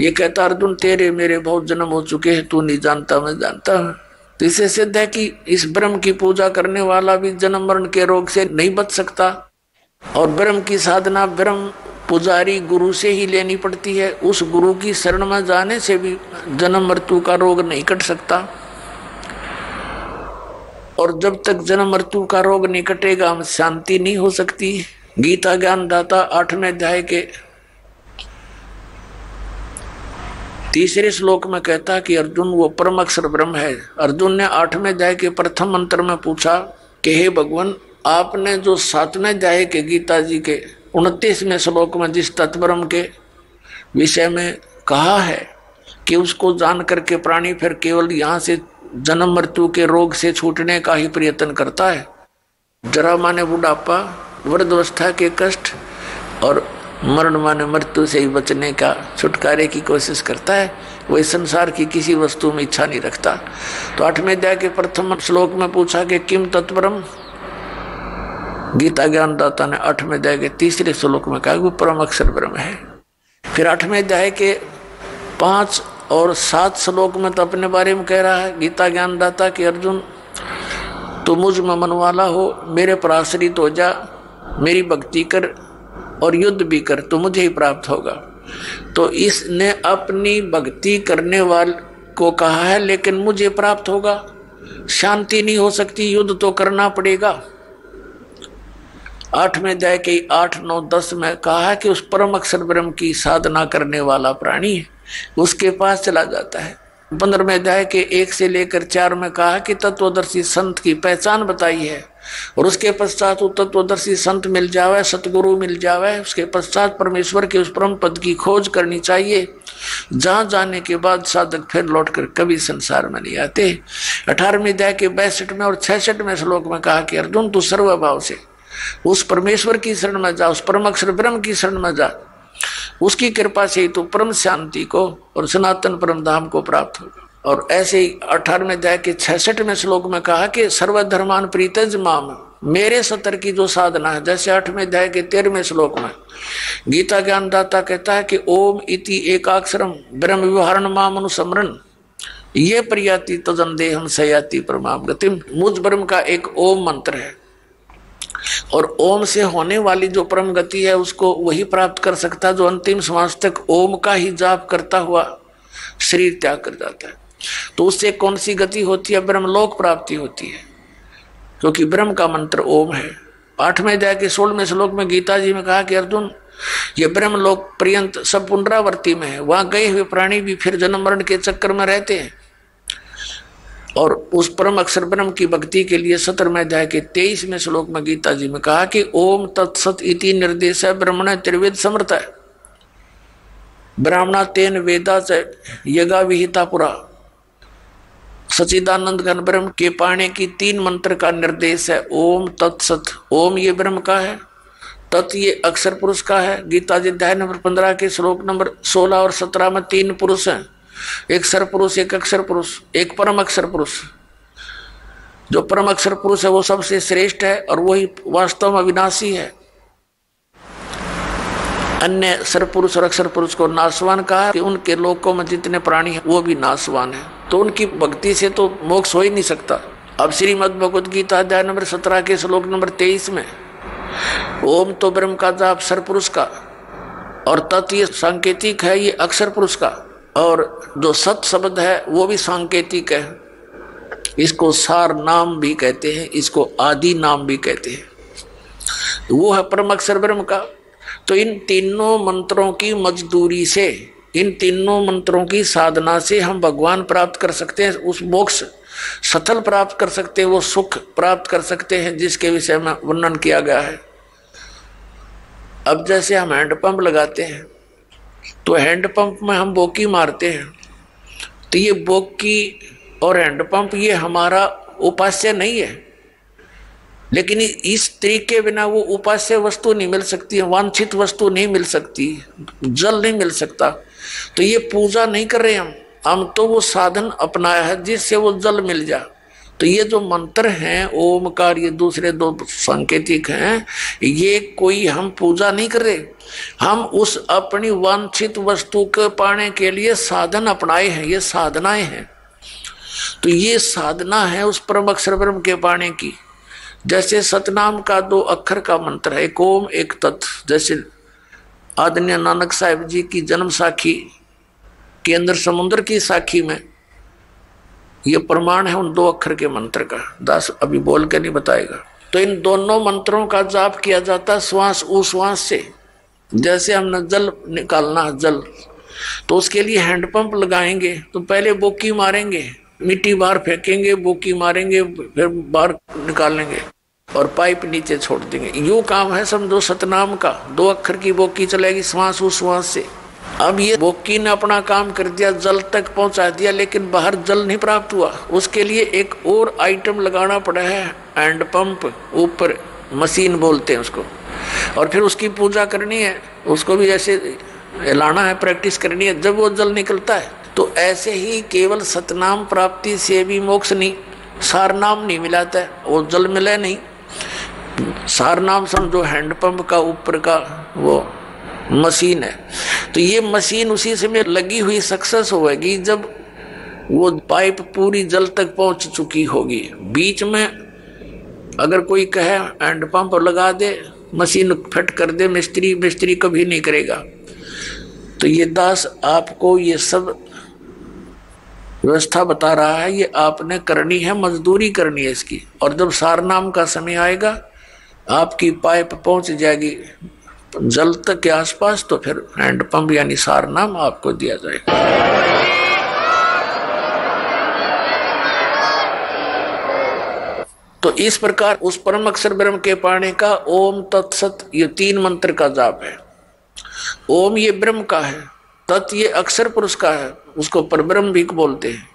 ये कहता, अर्जुन तेरे मेरे बहुत जन्म हो चुके हैं, तू नहीं जानता मैं जानता हूं। तो इससे सिद्ध है कि इस ब्रह्म की पूजा करने वाला भी जन्म मरण के रोग से नहीं बच सकता। और ब्रह्म की साधना ब्रह्म पुजारी गुरु से ही लेनी पड़ती है। उस गुरु की शरण में जाने से भी जन्म मृत्यु का रोग नहीं कट सकता। और जब तक जन्म मृत्यु का रोग नहीं कटेगा हम शांति नहीं हो सकती। गीता ज्ञान दाता 8वें अध्याय के 3 श्लोक में कहता कि अर्जुन वो परम अक्षर ब्रह्म है। अर्जुन ने 8वें अध्याय के प्रथम मंत्र में पूछा कि हे भगवान, आपने जो 7वें अध्याय के गीता जी के 29वें श्लोक में जिस तत्ब्रह्म के विषय में कहा है कि उसको जान करके प्राणी फिर केवल यहाँ से जन्म मृत्यु के रोग से छूटने का ही प्रयत्न करता है। जरा माने बुढ़ापा, वृद्धावस्था के कष्ट और मरण माने मृत्यु से ही बचने का, छुटकारे की कोशिश करता है। वह संसार की किसी वस्तु में इच्छा नहीं रखता। तो 8वें अध्याय के प्रथम श्लोक में पूछा कि किम तत्परम, गीता ज्ञानदाता ने 8वें अध्याय के 3 श्लोक में कहा वो परम अक्षर ब्रह्म है। फिर 8वें अध्याय के 5 और 7 श्लोक में तो अपने बारे में कह रहा है गीता ज्ञानदाता कि अर्जुन तू मुझ में मन वाला हो, मेरे पर आश्रित हो जा, मेरी भक्ति कर और युद्ध भी कर तो मुझे ही प्राप्त होगा। तो इसने अपनी भक्ति करने वाले को कहा है लेकिन मुझे प्राप्त होगा, शांति नहीं हो सकती, युद्ध तो करना पड़ेगा। 8वें अध्याय के 8, 9, 10 में कहा है कि उस परम अक्षर ब्रह्म की साधना करने वाला प्राणी उसके पास चला जाता है। 15वें अध्याय के 1 से लेकर 4 में कहा कि तत्वदर्शी संत की पहचान बताई है और उसके पश्चात वो तत्वदर्शी संत मिल जावे, सतगुरु मिल जावे, उसके पश्चात परमेश्वर के उस परम पद की खोज करनी चाहिए, जहां जाने के बाद साधक फिर लौटकर कभी संसार में नहीं आते। 18वें अध्याय के 62 में और 66वें श्लोक में कहा कि अर्जुन तू सर्वभाव से उस परमेश्वर की शरण में जा, उस परम अक्षर ब्रह्म की शरण में जा, उसकी कृपा से ही तो परम शांति को और सनातन परम धाम को प्राप्त होगा। और ऐसे ही 18वें अध्याय के 66वें श्लोक में कहा कि सर्वधर्मान प्रीतज माम, मेरे सतर की जो साधना है, जैसे 8वें अध्याय के 13वें श्लोक में गीता ज्ञानदाता कहता है कि ओम इति एकाक्षरम ब्रह्म व्यवहारण माम अनुसमरण ये प्रयाति तदन देहम सयाति परमाम गतिम। मुझ ब्रह्म का एक ओम मंत्र है और ओम से होने वाली जो परम गति है उसको वही प्राप्त कर सकता जो अंतिम श्वास तक ओम का ही जाप करता हुआ शरीर त्याग कर जाता है। तो उससे कौन सी गति होती है? ब्रह्मलोक प्राप्ति होती है, क्योंकि ब्रह्म का मंत्र ओम है। 8वें अध्याय के 16वें श्लोक में गीता जी में कहा कि अर्जुन ये ब्रह्मलोक पर्यंत सब पुनरावर्ती में है, वहां गए हुए प्राणी भी फिर जन्म मरण के चक्कर में रहते हैं। और उस परम अक्षर ब्रह्म की भक्ति के लिए 17वें अध्याय के 23वें श्लोक में गीता जी में कहा कि ओम तत्सत इति निर्देश है ब्रह्मण त्रिवेद समर्थ है, ब्राह्मणा तेन वेदा च यगा विहिता पुरा। सच्चिदानंद घन ब्रह्म के पाने की 3 मंत्र का निर्देश है। ओम तत्सत, ओम ये ब्रह्म का है, तत् ये अक्षर पुरुष का है। गीता जी अध्याय नंबर 15 के श्लोक नंबर 16 और 17 में 3 पुरुष हैं, एक सर पुरुष, एक अक्षर पुरुष, एक परम अक्षर पुरुष। जो परम अक्षर पुरुष है वो सबसे श्रेष्ठ है और वही वास्तव में अविनाशी है। अन्य सर पुरुष और अक्षर पुरुष को नाशवान कहा कि उनके लोकों में जितने प्राणी हैं वो भी नाशवान है, तो उनकी भक्ति से तो मोक्ष हो ही नहीं सकता। अब श्रीमद् भगवद गीता अध्याय नंबर 17 के श्लोक नंबर 23 में ओम तो ब्रह्म का जाप सर पुरुष का और तत् ये सांकेतिक है, ये अक्षर पुरुष का, और जो सत शब्द है वो भी सांकेतिक है। इसको सार नाम भी कहते हैं, इसको आदि नाम भी कहते हैं, वो है परम अक्षर ब्रह्म का। तो इन तीनों मंत्रों की मजदूरी से, इन तीनों मंत्रों की साधना से हम भगवान प्राप्त कर सकते हैं, उस मोक्ष सतल प्राप्त कर सकते हैं, वो सुख प्राप्त कर सकते हैं जिसके विषय में वर्णन किया गया है। अब जैसे हम हैंडपंप लगाते हैं तो हैंडपंप में हम बोकी मारते हैं, तो ये बोकी और हैंडपंप ये हमारा उपास्य नहीं है, लेकिन इस तरीके बिना वो उपास्य वस्तु नहीं मिल सकती, वांछित वस्तु नहीं मिल सकती, जल नहीं मिल सकता। तो ये पूजा नहीं कर रहे हम तो वो साधन अपनाया है जिससे वो जल मिल जा। तो ये जो मंत्र हैं ओमकार, ये दूसरे 2 सांकेतिक हैं, ये कोई हम पूजा नहीं कर रहे, हम उस अपनी वांछित वस्तु को पाने के लिए साधन अपनाए हैं, ये साधनाएं हैं। तो ये साधना है उस परम अक्षर ब्रह्म के पाने की। जैसे सतनाम का 2 अक्षर का मंत्र है, एक ओम एक तत्। जैसे आदरणीय नानक साहिब जी की जन्म साखी के अंदर समुद्र की साखी में ये प्रमाण है उन 2 अक्षर के मंत्र का। दास अभी बोल के नहीं बताएगा। तो इन दोनों मंत्रों का जाप किया जाता श्वास उश्वास से। जैसे हमने जल निकालना है जल, तो उसके लिए हैंडपंप लगाएंगे, तो पहले बोकी मारेंगे, मिट्टी बाहर फेंकेंगे, बोकी मारेंगे, फिर बाहर निकालेंगे और पाइप नीचे छोड़ देंगे। यूं काम है समझो सतनाम का। 2 अक्षर की बोकी चलेगी श्वास उश्वास से। अब ये बोकी ने अपना काम कर दिया, जल तक पहुंचा दिया, लेकिन बाहर जल नहीं प्राप्त हुआ। उसके लिए एक और आइटम लगाना पड़ा है, हैंड पंप, ऊपर मशीन बोलते हैं उसको, और फिर उसकी पूजा करनी है, उसको भी ऐसे हिलाना है, प्रैक्टिस करनी है, जब वो जल निकलता है। तो ऐसे ही केवल सतनाम प्राप्ति से भी मोक्ष नहीं, सारनाम नहीं मिलाता है, वो जल मिले नहीं। सारनाम समझो हैंडपंप का ऊपर का वो मशीन है। तो ये मशीन उसी समय लगी हुई सक्सेस होगी जब वो पाइप पूरी जल तक पहुंच चुकी होगी। बीच में अगर कोई कहे हैंड पंप लगा दे, मशीन फिट कर दे, मिस्त्री कभी नहीं करेगा। तो ये दास आपको ये सब व्यवस्था बता रहा है, ये आपने करनी है, मजदूरी करनी है इसकी। और जब सारनाम का समय आएगा, आपकी पाइप पहुंच जाएगी जल तक के आसपास, तो फिर हैंड पंप यानी सारनाम आपको दिया जाएगा। तो इस प्रकार उस परम अक्षर ब्रह्म के पाने का ओम तत्सत ये 3 मंत्र का जाप है। ओम ये ब्रह्म का है, तत् ये अक्षर पुरुष का है, उसको परब्रह्म भी बोलते हैं,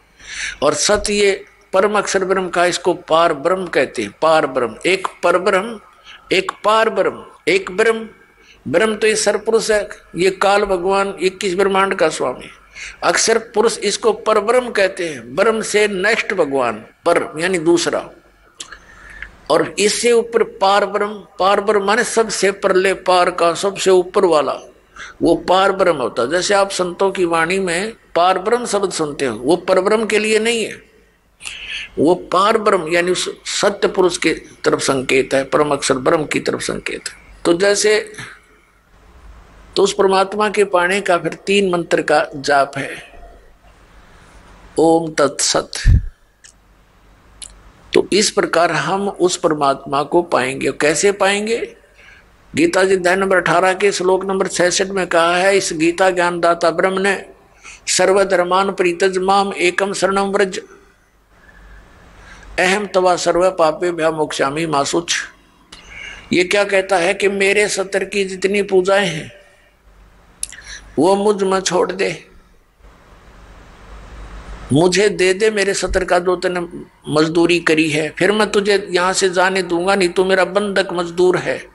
और सत ये परम अक्षर ब्रह्म का, इसको पार ब्रह्म कहते हैं। पार ब्रह्म, एक परब्रह्म, एक पार ब्रह्म, एक ब्रह्म। ब्रह्म तो ये सरपुरुष है, ये काल भगवान 21 ब्रह्मांड का स्वामी। अक्षर पुरुष इसको परब्रह्म कहते हैं, ब्रह्म से नेक्स्ट भगवान, पर यानी दूसरा। और इससे ऊपर पार ब्रह्म माने सबसे परले पार का, सबसे ऊपर वाला, वो पार ब्रह्म होता है। जैसे आप संतों की वाणी में पार ब्रह्म शब्द सुनते हो, वो परब्रह्म के लिए नहीं है, वो पार ब्रह्म यानी उस सत्य पुरुष के तरफ संकेत है, परम अक्षर ब्रह्म की तरफ संकेत है। तो जैसे तो उस परमात्मा के पाने का फिर 3 मंत्र का जाप है, ओम तत्सत। तो इस प्रकार हम उस परमात्मा को पाएंगे। कैसे पाएंगे? गीता जी अध्याय नंबर 18 के श्लोक नंबर 66 में कहा है, इस गीता ज्ञानदाता ब्रह्म ने सर्वधर्मान परित्यज माम एकम शरणम व्रज अहम तवा सर्व पापेभ्यो मोक्षामि मा शुच। ये क्या कहता है कि मेरे सत्तर की जितनी पूजाएं हैं वो मुझ में छोड़ दे, मुझे दे दे मेरे सत्तर का जो तूने मजदूरी करी है, फिर मैं तुझे यहां से जाने दूंगा नहीं, तू मेरा बंधक मजदूर है,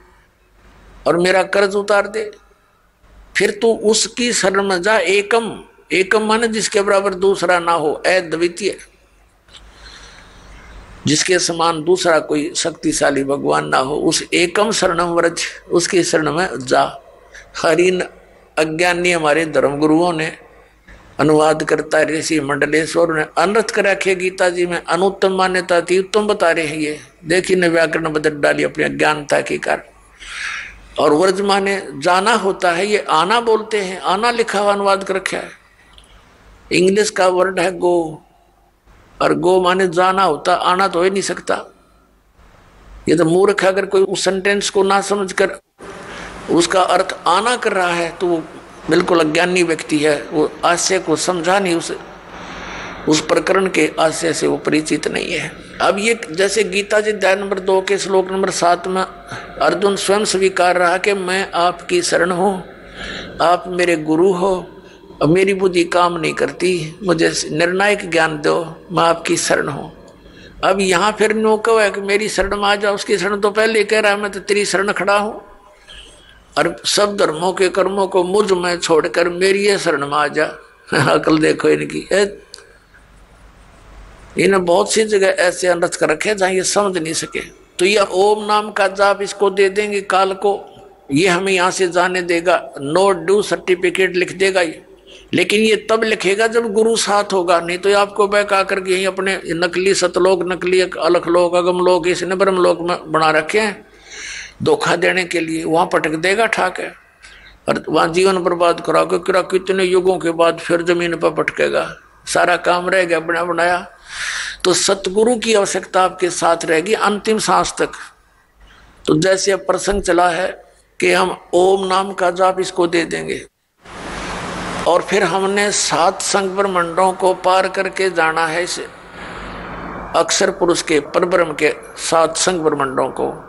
और मेरा कर्ज उतार दे। फिर तू उसकी शरण में जा। एकम माने जिसके बराबर दूसरा ना हो, अद्वितीय, जिसके समान दूसरा कोई शक्तिशाली भगवान ना हो, उस एकम शरणम व्रज, उसकी शरण में जा। हरिन अज्ञानी हमारे धर्म गुरुओं ने अनुवाद करता है, ऋषि मंडलेश्वर ने अनर्थ कर रखे गीता जी में, अनुत्तम मान्यता थी, उत्तम बता रहे हैं। ये देखिए ने व्याकरण बदल डाली अपनी अज्ञानता के कारण। और व्रज माने जाना होता है, ये आना बोलते हैं, आना लिखा हुआ अनुवाद कर रखा है। इंग्लिश का वर्ड है गो, और गो माने जाना होता, आना तो हो ही नहीं सकता। ये तो मूर्ख है, अगर कोई उस सेंटेंस को ना समझ कर उसका अर्थ आना कर रहा है तो वो बिल्कुल अज्ञानी व्यक्ति है, वो आशय को समझा नहीं, उस प्रकरण के आशय से वो परिचित नहीं है। अब ये जैसे गीता जी अध्याय नंबर 2 के श्लोक नंबर 7 में अर्जुन स्वयं स्वीकार रहा कि मैं आपकी शरण हूँ, आप मेरे गुरु हो, अब मेरी बुद्धि काम नहीं करती, मुझे निर्णायक ज्ञान दो, मैं आपकी शरण हूँ। अब यहाँ फिर नौको है कि मेरी शरण में आ जाओ, उसकी शरण तो पहले कह रहा है मैं तो तेरी शरण खड़ा हूँ, और सब धर्मों के कर्मों को मुझ में छोड़कर मेरी ये शरण में आ जा। अकल देखो इनकी, इन्हें बहुत सी जगह ऐसे अनर्थ कर रखे जहां ये समझ नहीं सके। तो ये ओम नाम का जाप इसको दे देंगे काल को, ये हमें यहाँ से जाने देगा, नो ड्यू सर्टिफिकेट लिख देगा ये। लेकिन ये तब लिखेगा जब गुरु साथ होगा, नहीं तो आपको बहका करके यही अपने नकली सतलोक, नकली अलखलोक, अगमलोक, इसने ब्रह्मलोक में बना रखे हैं धोखा देने के लिए, वहां पटक देगा ठाक है, और वहां जीवन बर्बाद करा के कितने युगों के बाद फिर जमीन पर पटकेगा, सारा काम रह गया बना बनाया। तो सतगुरु की आवश्यकता आपके साथ रहेगी अंतिम सांस तक। तो जैसे अब प्रसंग चला है कि हम ओम नाम का जाप इसको दे देंगे, और फिर हमने 7 संग ब्रह्मांडों को पार करके जाना है इस अक्षर पुरुष के परब्रह्म के 7 संग ब्रह्मांडों को,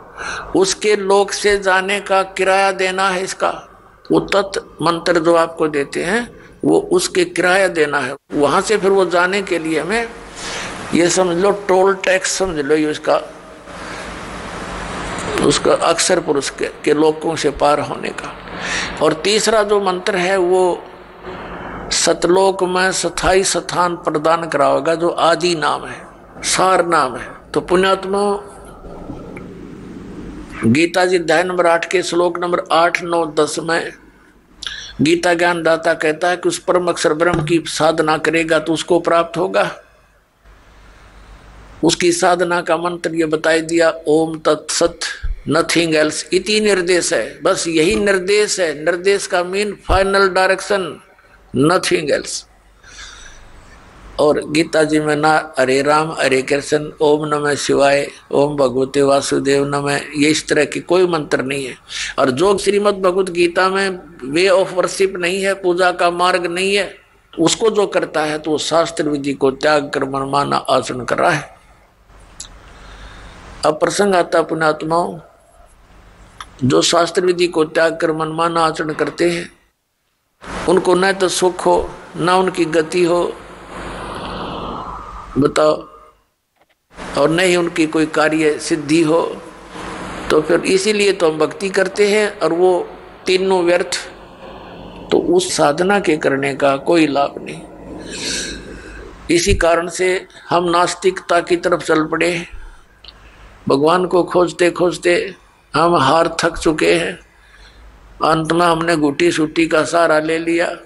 उसके लोक से जाने का किराया देना है इसका। वो तत्व मंत्र जो आपको देते हैं वो उसके किराया देना है, वहां से फिर वो जाने के लिए हमें ये समझ लो टोल टैक्स समझ लो ये उसका अक्षर पुरुष के लोकों से पार होने का। और तीसरा जो मंत्र है वो सतलोक में स्थायी स्थान प्रदान कराएगा, जो आदि नाम है, सार नाम है। तो पुण्यात्मा गीता जी अध्याय नंबर 8 के श्लोक नंबर 8, 9, 10 में गीता ज्ञान दाता कहता है कि उस परम अक्षर ब्रह्म की साधना करेगा तो उसको प्राप्त होगा। उसकी साधना का मंत्र ये बताई दिया, ओम तत्सत नथिंग एल्स इति निर्देश है, बस यही निर्देश है। निर्देश का mean final direction, nothing else. और गीता जी में ना हरे राम हरे कृष्ण, ओम नमः शिवाय, ओम भगवते वासुदेव नमः, ये इस तरह की कोई मंत्र नहीं है। और जो श्रीमद् भगवत गीता में वे ऑफ वर्शिप नहीं है, पूजा का मार्ग नहीं है, उसको जो करता है तो वो शास्त्र विधि को त्याग कर मनमाना आचरण कर रहा है। अब प्रसंग आता पुण्यात्माओं, जो शास्त्र विधि को त्याग कर मनमाना आचरण करते हैं उनको न तो सुख हो न उनकी गति हो, बताओ, और न ही उनकी कोई कार्य सिद्धि हो। तो फिर इसीलिए तो हम भक्ति करते हैं और वो तीनों व्यर्थ, तो उस साधना के करने का कोई लाभ नहीं। इसी कारण से हम नास्तिकता की तरफ चल पड़े। भगवान को खोजते खोजते हम हार थक चुके हैं। अंत में हमने घुटी सूटी का सहारा ले लिया,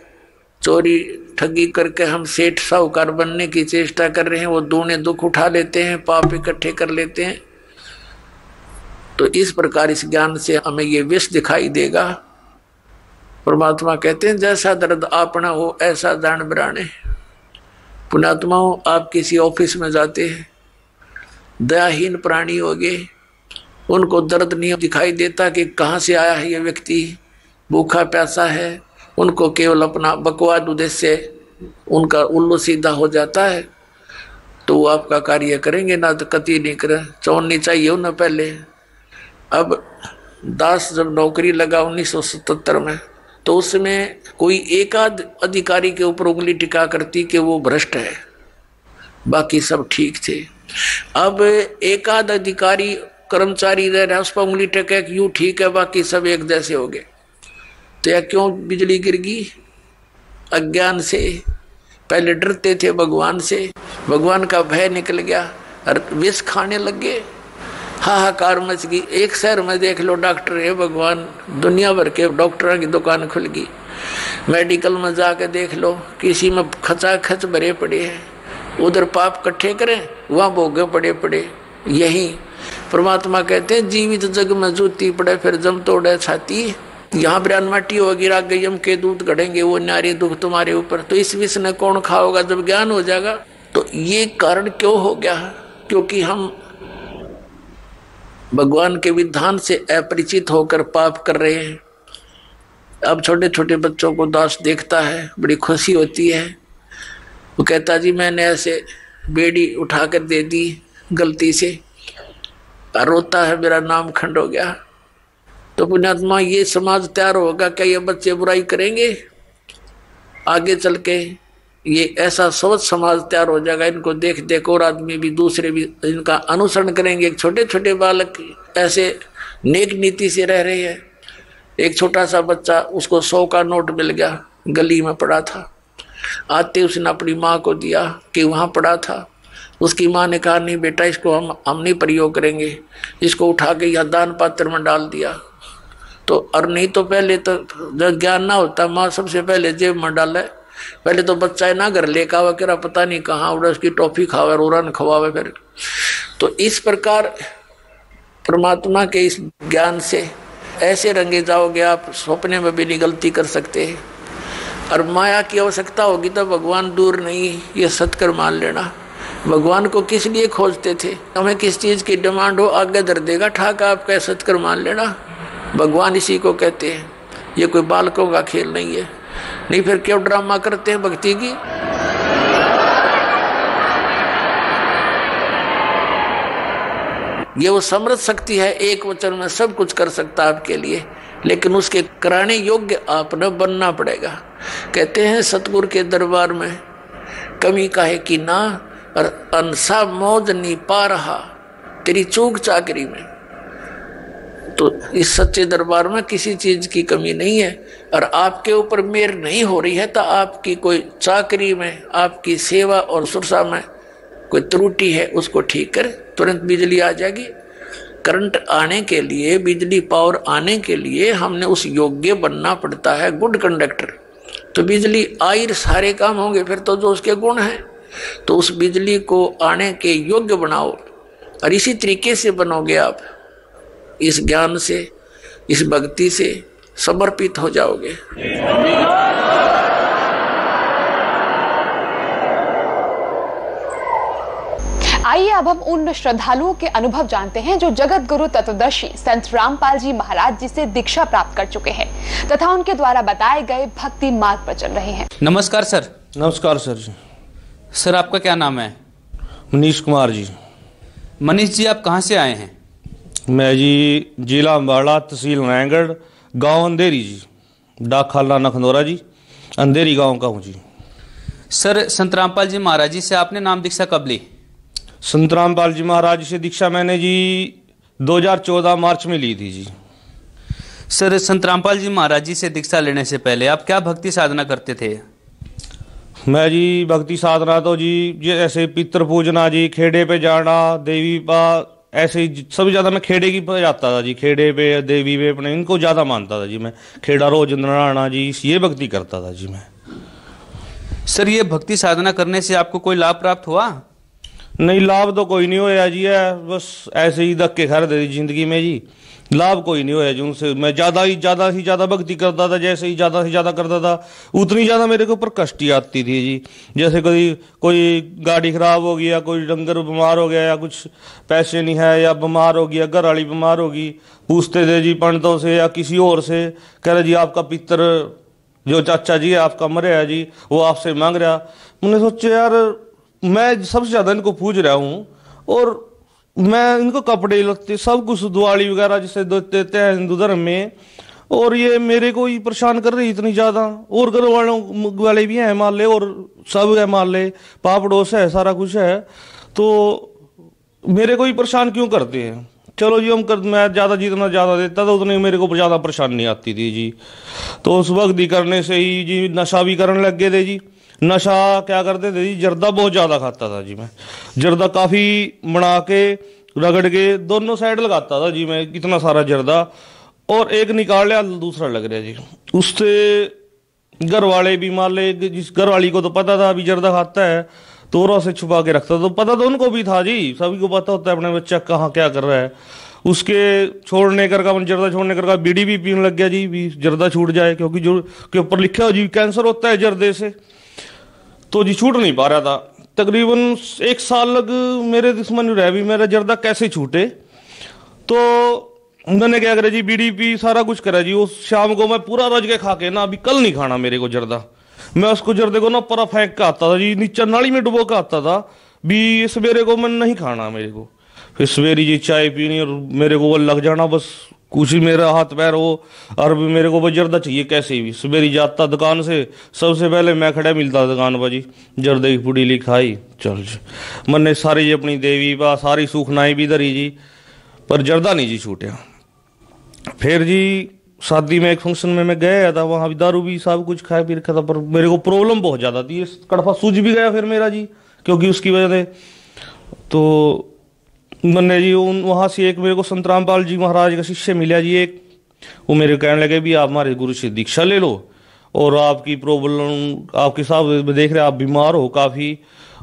चोरी ठगी करके हम सेठ साहूकार बनने की चेष्टा कर रहे हैं। वो दूने दुख उठा लेते हैं, पाप इकट्ठे कर लेते हैं। तो इस प्रकार इस ज्ञान से हमें ये विष दिखाई देगा। परमात्मा कहते हैं जैसा दर्द आपना हो ऐसा जान बिराने। पुण्यात्माओं, आप किसी ऑफिस में जाते हैं, दयाहीन प्राणी हो गए, उनको दर्द नहीं दिखाई देता कि कहाँ से आया है ये व्यक्ति, भूखा प्यासा है। उनको केवल अपना बकवाद उद्देश्य उनका उल्लू सीधा हो जाता है, तो वो आपका कार्य करेंगे ना, तो कति नहीं करें। चौड़नी चाहिए हो ना पहले। अब दास जब नौकरी लगा 1977 में, तो उसमें कोई एक आध अधिकारी के ऊपर उंगली टिका करती कि वो भ्रष्ट है, बाकी सब ठीक थे। अब एक आध अधिकारी कर्मचारी रह रहा है, उस पर उंगली टेके कि यूं ठीक है, बाकी सब एक जैसे हो गए। तो यह क्यों बिजली गिर गई? अज्ञान से। पहले डरते थे भगवान से, भगवान का भय निकल गया और विष खाने लग गए, हाहाकार मच गई। एक शहर में देख लो डॉक्टर है भगवान, दुनिया भर के डॉक्टरों की दुकान खुल गई। मेडिकल में जाके देख लो, किसी में खचाखच भरे पड़े हैं, उधर पाप इकट्ठे करें, वहां भोगे पड़े पड़े। यही परमात्मा कहते हैं जीवित जग में जूती पड़े फिर जम तोड़े छाती। यहाँ ब्रान माटी होगी, राग यम के दूध गढ़ेंगे, वो नारी दुख तुम्हारे ऊपर। तो इस विष ने कौन खाओगा जब ज्ञान हो जाएगा? तो ये कारण क्यों हो गया? क्योंकि हम भगवान के विधान से अपरिचित होकर पाप कर रहे हैं। अब छोटे छोटे बच्चों को दास देखता है, बड़ी खुशी होती है। वो कहता जी मैंने ऐसे बेड़ी उठाकर दे दी गलती से, रोता है मेरा नाम खंड हो गया। तो पुण्यात्मा, ये समाज तैयार होगा क्या? ये बच्चे बुराई करेंगे? आगे चल के ये ऐसा सोच समाज तैयार हो जाएगा, इनको देख देख और आदमी भी दूसरे भी इनका अनुसरण करेंगे। छोटे छोटे बालक ऐसे नेक नीति से रह रहे हैं। एक छोटा सा बच्चा, उसको 100 का नोट मिल गया, गली में पड़ा था, आते उसने अपनी माँ को दिया कि वहाँ पड़ा था। उसकी माँ ने कहा नहीं बेटा, इसको हम नहीं प्रयोग करेंगे, इसको उठा के यहाँ दान पात्र में डाल दिया। तो और नहीं तो पहले तो जब ज्ञान ना होता, माँ सबसे पहले जेब में डाले। पहले तो बच्चा है ना घर लेकर आवा करा, पता नहीं कहाँ उड़ा, उसकी टॉफी खावे, रोरन खवावे फिर। तो इस प्रकार परमात्मा के इस ज्ञान से ऐसे रंगे जाओगे आप, सपने में भी नहीं गलती कर सकते। और माया की आवश्यकता होगी तो भगवान दूर नहीं, ये सत्कर मान लेना। भगवान को किस लिए खोजते थे? हमें किस चीज की डिमांड हो, आगे धर देगा ठाका, आप कह सत्कर मान लेना। भगवान इसी को कहते हैं। ये कोई बालकों का खेल नहीं है। नहीं फिर क्यों ड्रामा करते हैं भक्ति की? ये वो समृद्ध शक्ति है, एक वचन में सब कुछ कर सकता है आपके लिए, लेकिन उसके कराने योग्य आपने बनना पड़ेगा। कहते हैं सतगुरु के दरबार में कमी काहे की ना, और अनसा मौज नहीं पा रहा तेरी चूक चाकरी में। तो इस सच्चे दरबार में किसी चीज की कमी नहीं है। और आपके ऊपर मेहर नहीं हो रही है तो आपकी कोई चाकरी में, आपकी सेवा और सुरसा में कोई त्रुटि है, उसको ठीक कर, तुरंत बिजली आ जाएगी। करंट आने के लिए, बिजली पावर आने के लिए हमने उस योग्य बनना पड़ता है, गुड कंडक्टर। तो बिजली आई सारे काम होंगे, फिर तो जो उसके गुण हैं। तो उस बिजली को आने के योग्य बनाओ, और इसी तरीके से बनोगे आप, इस ज्ञान से, इस भक्ति से समर्पित हो जाओगे। आइए अब हम उन श्रद्धालुओं के अनुभव जानते हैं जो जगत गुरु तत्वदर्शी संत रामपाल जी महाराज जी से दीक्षा प्राप्त कर चुके हैं तथा उनके द्वारा बताए गए भक्ति मार्ग पर चल रहे हैं। नमस्कार सर। नमस्कार सर जी। सर आपका क्या नाम है? मनीष कुमार जी। मनीष जी, आप कहाँ से आए हैं? मैं जी जिला अम्बाड़ा, तहसील नारायणगढ़, गांव अंधेरी जी, डाक खाला नखनौरा जी, अंधेरी गांव का हूँ जी। सर, संत रामपाल जी महाराज जी से आपने नाम दीक्षा कब ली? संत रामपाल जी महाराज से दीक्षा मैंने जी 2014 मार्च में ली थी जी। सर, संत रामपाल जी महाराज जी से दीक्षा लेने से पहले आप क्या भक्ति साधना करते थे? मैं जी भक्ति साधना तो जी ऐसे पितृ पूजना जी, खेड़े पे जाना, देवी पा, ऐसे ही सबसे ज़्यादा मैं खेड़े की पे जाता था जी, खेड़े पे देवी पे अपने इनको ज़्यादा मानता था जी मैं। खेड़ा रोज नराना जी, ये भक्ति करता था जी मैं। सर, ये भक्ति साधना करने से आपको कोई लाभ प्राप्त हुआ? नहीं, लाभ तो कोई नहीं होया जी, है बस ऐसे ही धक्के खा रहे थे जिंदगी में जी। लाभ कोई नहीं होया जी उनसे। मैं ज़्यादा भक्ति करता था, जैसे ही ज़्यादा से ज़्यादा करता था उतनी ज़्यादा मेरे के ऊपर कष्ट ही आती थी जी। जैसे कोई गाड़ी खराब हो गया, कोई डंगर बीमार हो गया, या कुछ पैसे नहीं है, या बीमार हो गया, घर वाली बीमार होगी, पूछते थे जी पंडितों से या किसी और से, कह रहे जी आपका पितर जो चाचा जी है आपका मरे है जी, वो आपसे मांग रहा। मैंने सोचा यार मैं सबसे ज़्यादा इनको पूछ रहा हूँ, और मैं इनको कपड़े लत्ते सब कुछ दिवाली वगैरह जिसे देते हैं हिंदू धर्म में, और ये मेरे को ही परेशान कर रही इतनी ज़्यादा। और घर वाले भी हैं मान ले, और सब है मान ले, पापड़ोस है, सारा कुछ है, तो मेरे को ही परेशान क्यों करते हैं। चलो जी मैं ज़्यादा जितना ज़्यादा देता था उतनी मेरे को ज़्यादा परेशानी आती थी जी। तो उस वक्त ही करने से ही जी नशा भी करने लग गए थे जी। नशा क्या करते थे जी, जर्दा बहुत ज़्यादा खाता था जी मैं। जर्दा काफ़ी बना के रगड़ के दोनों साइड लगाता था जी मैं, कितना सारा जर्दा, और एक निकाल लिया दूसरा लग रहा जी। उससे घर वाले भी मान ले, जिस घर वाली को तो पता था अभी जर्दा खाता है, तो और से छुपा के रखता, तो पता तो उनको भी था जी, सभी को पता होता है अपने बच्चा कहाँ क्या कर रहा है। उसके छोड़ने कर का जर्दा छोड़ने कर का बीड़ी भी पीने लग गया जी, भी जर्दा छूट जाए, क्योंकि जो के ऊपर लिखा हो जी कैंसर होता है जर्दे से, तो जी छूट नहीं पा रहा था। तकरीबन 1 साल लग मेरे दुश्मन रह भी मेरा जर्दा कैसे छूटे। तो मैंने क्या करा जी, बीड़ी पी सारा कुछ करा जी। उस शाम को मैं पूरा रज के खा के ना, अभी कल नहीं खाना मेरे को जर्दा। मैं उसको जर्दे को ना परा फेंक के आता था जी, नीचे नाली में डुबो के आता था भी, सवेरे को मैं नहीं खाना मेरे को। फिर सवेरे जी चाय पीनी और मेरे को वो लग जाना, बस कुछ ही मेरा हाथ पैर हो, और भी मेरे को वो जर्दा चाहिए कैसे भी। सवेरे जाता दुकान से, सबसे पहले मैं खड़ा मिलता दुकान पर जी, जर्दे की पुड़ी ली खाई, चल जी। मैंने सारी जी अपनी देवी बा सारी सूखनाई भी धरी जी, पर जर्दा नहीं जी छूटा। फिर जी शादी में एक फंक्शन में मैं गया था, वहाँ भी दारू भी सब कुछ खाया पी रखा था, पर मेरे को प्रॉब्लम बहुत ज़्यादा थी, कड़फा सूझ भी गया फिर मेरा जी, क्योंकि उसकी वजह से। तो मैंने जी वहाँ से एक मेरे को संत रामपाल जी महाराज का शिष्य मिला जी एक, वो मेरे कहने लगे भी आप हमारे गुरु से दीक्षा ले लो, और आपकी प्रॉब्लम आपके साथ देख रहे आप बीमार हो काफ़ी,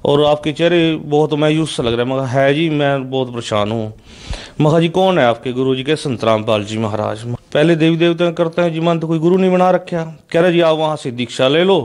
और आपके चेहरे बहुत मायूस सा लग रहा है। मगर है जी मैं बहुत परेशान हूँ। मगर जी कौन है आपके गुरु जी? के संत रामपाल जी महाराज। पहले देवी देवता करते हैं जी, मन तो कोई गुरु नहीं बना रखा। कह रहे जी आप वहाँ से दीक्षा ले लो,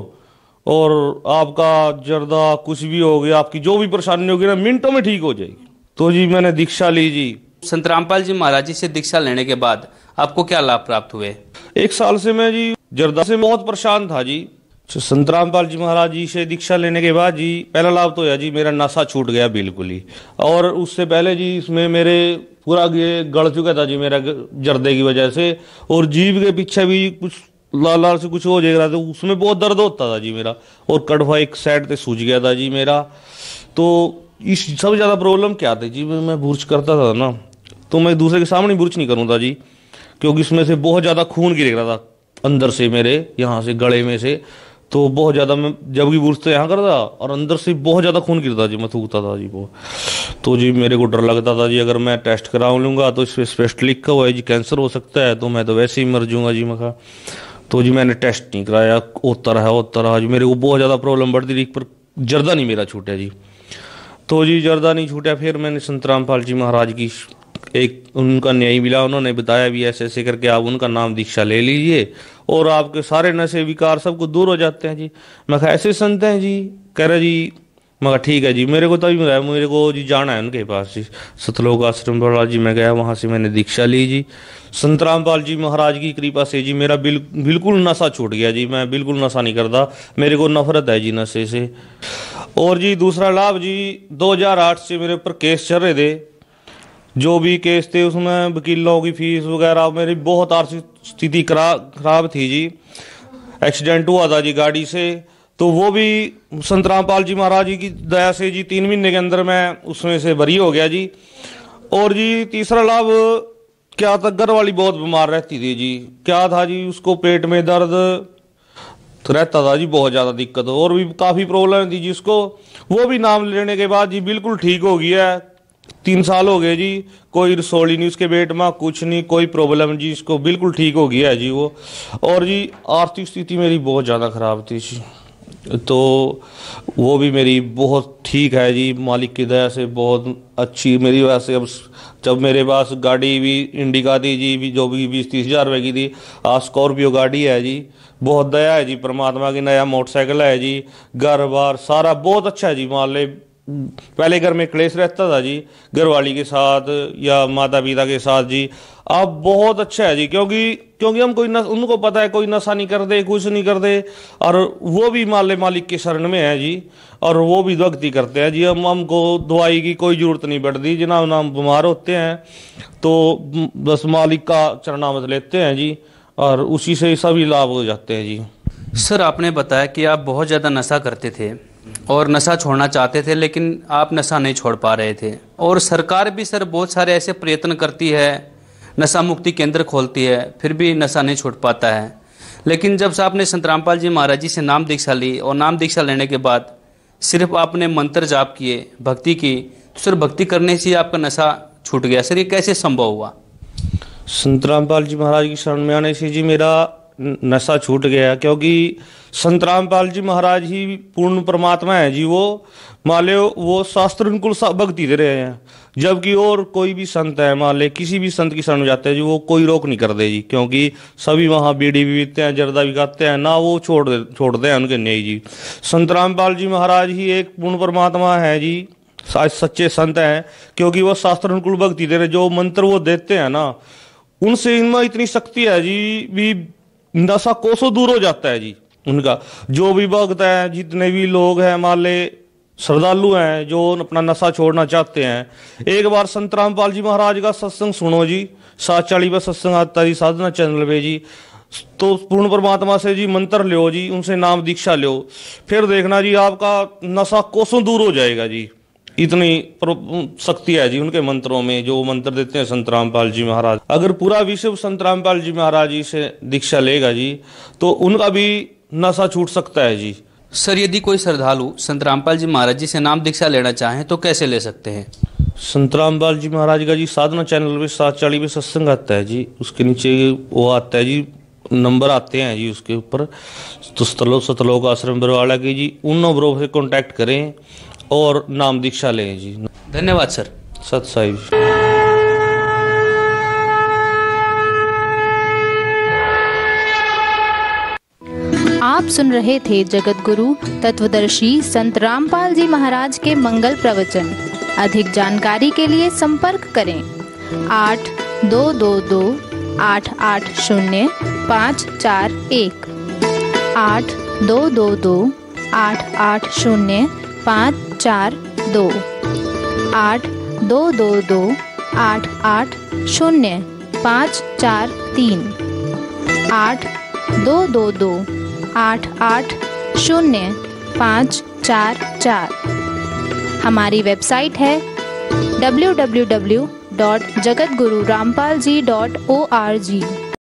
और आपका जर्दा कुछ भी हो गया, आपकी जो भी परेशानी होगी ना मिनटों में ठीक हो जाएगी। तो जी मैंने दीक्षा ली जी। संत रामपाल जी महाराज जी से दीक्षा लेने के बाद आपको क्या लाभ प्राप्त हुए? 1 साल से मैं जी जर्दा से बहुत परेशान था जी। संत रामपाल जी महाराज जी से दीक्षा लेने के बाद जी पहला लाभ तो है जी मेरा नशा छूट गया बिल्कुल ही। और उससे पहले जी इसमें मेरे पूरा ये गड़ चुका था जी मेरा जर्दे की वजह से, और जीभ के पीछे भी कुछ लाल लाल से कुछ हो जाएगा, तो उसमें बहुत दर्द होता था जी मेरा, और कड़वा एक साइड पे सूज गया था जी मेरा। तो इस सबसे ज़्यादा प्रॉब्लम क्या थी जी, मैं बुर्च करता था ना, तो मैं दूसरे के सामने बुर्च नहीं करूँगा जी, क्योंकि इसमें से बहुत ज़्यादा खून गिर रहा था अंदर से मेरे यहाँ से गले में से, तो बहुत ज़्यादा मैं जब भी बुर्स तो यहाँ करता और अंदर से बहुत ज़्यादा खून गिरता जी, मैं थूकता था जी वो। तो जी मेरे को डर लगता था जी, अगर मैं टेस्ट करा लूँगा तो इस पर स्पेशल लिखा हुआ है जी कैंसर हो सकता है, तो मैं तो वैसे ही मर जाऊँगा जी। मैं कहा तो जी मैंने टेस्ट नहीं कराया, होता रहा जी। मेरे को बहुत ज़्यादा प्रॉब्लम बढ़ती रही, पर जर्दा नहीं मेरा छूटा जी। तो जी जर्दा नहीं छूटा, फिर मैंने संत रामपाल जी महाराज की एक उनका न्याय मिला, उन्होंने बताया भी ऐसे ऐसे करके आप उनका नाम दीक्षा ले लीजिए और आपके सारे नशे विकार सबको दूर हो जाते हैं जी। मैं कहा ऐसे संत हैं जी? कह रहे जी। मैं कहा ठीक है जी। मेरे को तभी बताया, मेरे को जी जाना है उनके पास जी, सतलोक आश्रम बड़ा जी। मैं गया, वहाँ से मैंने दीक्षा ली जी। संत रामपाल जी महाराज की कृपा से जी मेरा बिल्कुल नशा छूट गया जी। मैं बिल्कुल नशा नहीं करता, मेरे को नफरत है जी नशे से। और जी दूसरा लाभ जी, 2008 से मेरे ऊपर केस चल रहे थे, जो भी केस थे उसमें वकीलों की फीस वगैरह, मेरी बहुत आर्थिक स्थिति खराब थी जी। एक्सीडेंट हुआ था जी गाड़ी से, तो वो भी संत रामपाल जी महाराज जी की दया से जी 3 महीने के अंदर मैं उसमें से बरी हो गया जी। और जी तीसरा लाभ क्या था, घर वाली बहुत बीमार रहती थी जी। क्या था जी, उसको पेट में दर्द रहता था जी, बहुत ज़्यादा दिक्कत, और भी काफ़ी प्रॉब्लम थी जी उसको। वो भी नाम लेने के बाद जी बिल्कुल ठीक हो गया है। 3 साल हो गए जी, कोई रसोली नहीं उसके पेट में, कुछ नहीं, कोई प्रॉब्लम जी, इसको बिल्कुल ठीक हो गया है जी वो। और जी आर्थिक स्थिति मेरी बहुत ज़्यादा खराब थी जी, तो वो भी मेरी बहुत ठीक है जी, मालिक की दया से बहुत अच्छी मेरी वजह से। अब जब मेरे पास गाड़ी भी इंडिका थी जी, भी जो भी 20-30 हज़ार रुपये की थी, आज स्कॉर्पियो गाड़ी है जी। बहुत दया है जी परमात्मा की, नया मोटरसाइकिल है जी, घर बार सारा बहुत अच्छा है जी। मान ले पहले घर में क्लेश रहता था जी, घरवाली के साथ या माता पिता के साथ जी, अब बहुत अच्छा है जी। क्योंकि हम उनको पता है कोई नशा नहीं कर दे, कुछ नहीं कर दे, और वो भी मालिक के शरण में है जी, और वो भी भक्ति करते हैं जी। हमको दवाई की कोई जरूरत नहीं पड़ती, जनाब हम बीमार होते हैं तो बस मालिक का चरणामृत लेते हैं जी, और उसी से सभी लाभ हो जाते हैं जी। सर आपने बताया कि आप बहुत ज़्यादा नशा करते थे और नशा छोड़ना चाहते थे, लेकिन आप नशा नहीं छोड़ पा रहे थे, और सरकार भी सर बहुत सारे ऐसे प्रयत्न करती है, नशा मुक्ति केंद्र खोलती है, फिर भी नशा नहीं छूट पाता है। लेकिन जब से आपने संत रामपाल जी महाराज जी से नाम दीक्षा ली, और नाम दीक्षा लेने के बाद सिर्फ आपने मंत्र जाप किए, भक्ति की, तो सर भक्ति करने से आपका नशा छूट गया। सर ये कैसे संभव हुआ? संत रामपाल जी महाराज की शरण में आने से जी मेरा नशा छूट गया, क्योंकि संत रामपाल जी महाराज ही पूर्ण परमात्मा है जी। वो मान लो वो शास्त्र अनुकूल भक्ति दे रहे हैं, जबकि और कोई भी संत है, मान ले किसी भी संत की शरण में जाते हैं जी, वो कोई रोक नहीं करते जी, क्योंकि सभी वहाँ बीड़ी भी पीते हैं, जर्दा भी खाते हैं ना, वो छोड़ते हैं उनके नहीं जी। संत रामपाल जी महाराज ही एक पूर्ण परमात्मा है जी, सच्चे संत हैं, क्योंकि वो शास्त्र अनुकूल भक्ति दे रहे, जो मंत्र वो देते हैं ना, उनसे इनमें इतनी शक्ति है जी, भी नशा कोसों दूर हो जाता है जी उनका। जो भी भक्त है, जितने भी लोग हैं, मान ले श्रद्धालु हैं जो अपना नशा छोड़ना चाहते हैं, एक बार संत रामपाल जी महाराज का सत्संग सुनो जी, 740 पर सत्संग आता है जी साधना चैनल पे जी। तो पूर्ण परमात्मा से जी मंत्र लो जी, उनसे नाम दीक्षा लो, फिर देखना जी आपका नशा कोसों दूर हो जाएगा जी। इतनी शक्ति है जी उनके मंत्रों में, जो मंत्र देते हैं संत रामपाल जी महाराज। अगर पूरा विश्व संत रामपाल जी महाराज जी से दीक्षा लेगा जी, तो उनका भी नशा छूट सकता है जी। सर यदि कोई श्रद्धालु संत रामपाल जी महाराज जी से नाम दीक्षा लेना चाहें तो कैसे ले सकते हैं? संत रामपाल जी महाराज का जी साधना चैनल पे 740 पे सत्संग आता है जी, उसके नीचे वो आता है जी, नंबर आते हैं जी उसके ऊपर, तो सतलोक आश्रम बरवाड़ा की जी, उन नंबरों से कांटेक्ट करें और नाम दीक्षा लें जी। धन्यवाद सर। सत साहिब। आप सुन रहे थे जगत गुरु तत्वदर्शी संत रामपाल जी महाराज के मंगल प्रवचन। अधिक जानकारी के लिए संपर्क करें 8222-880-541 8222-880-542 8222-880-543 8222-880-544। हमारी वेबसाइट है www.jagatgururampalji.org।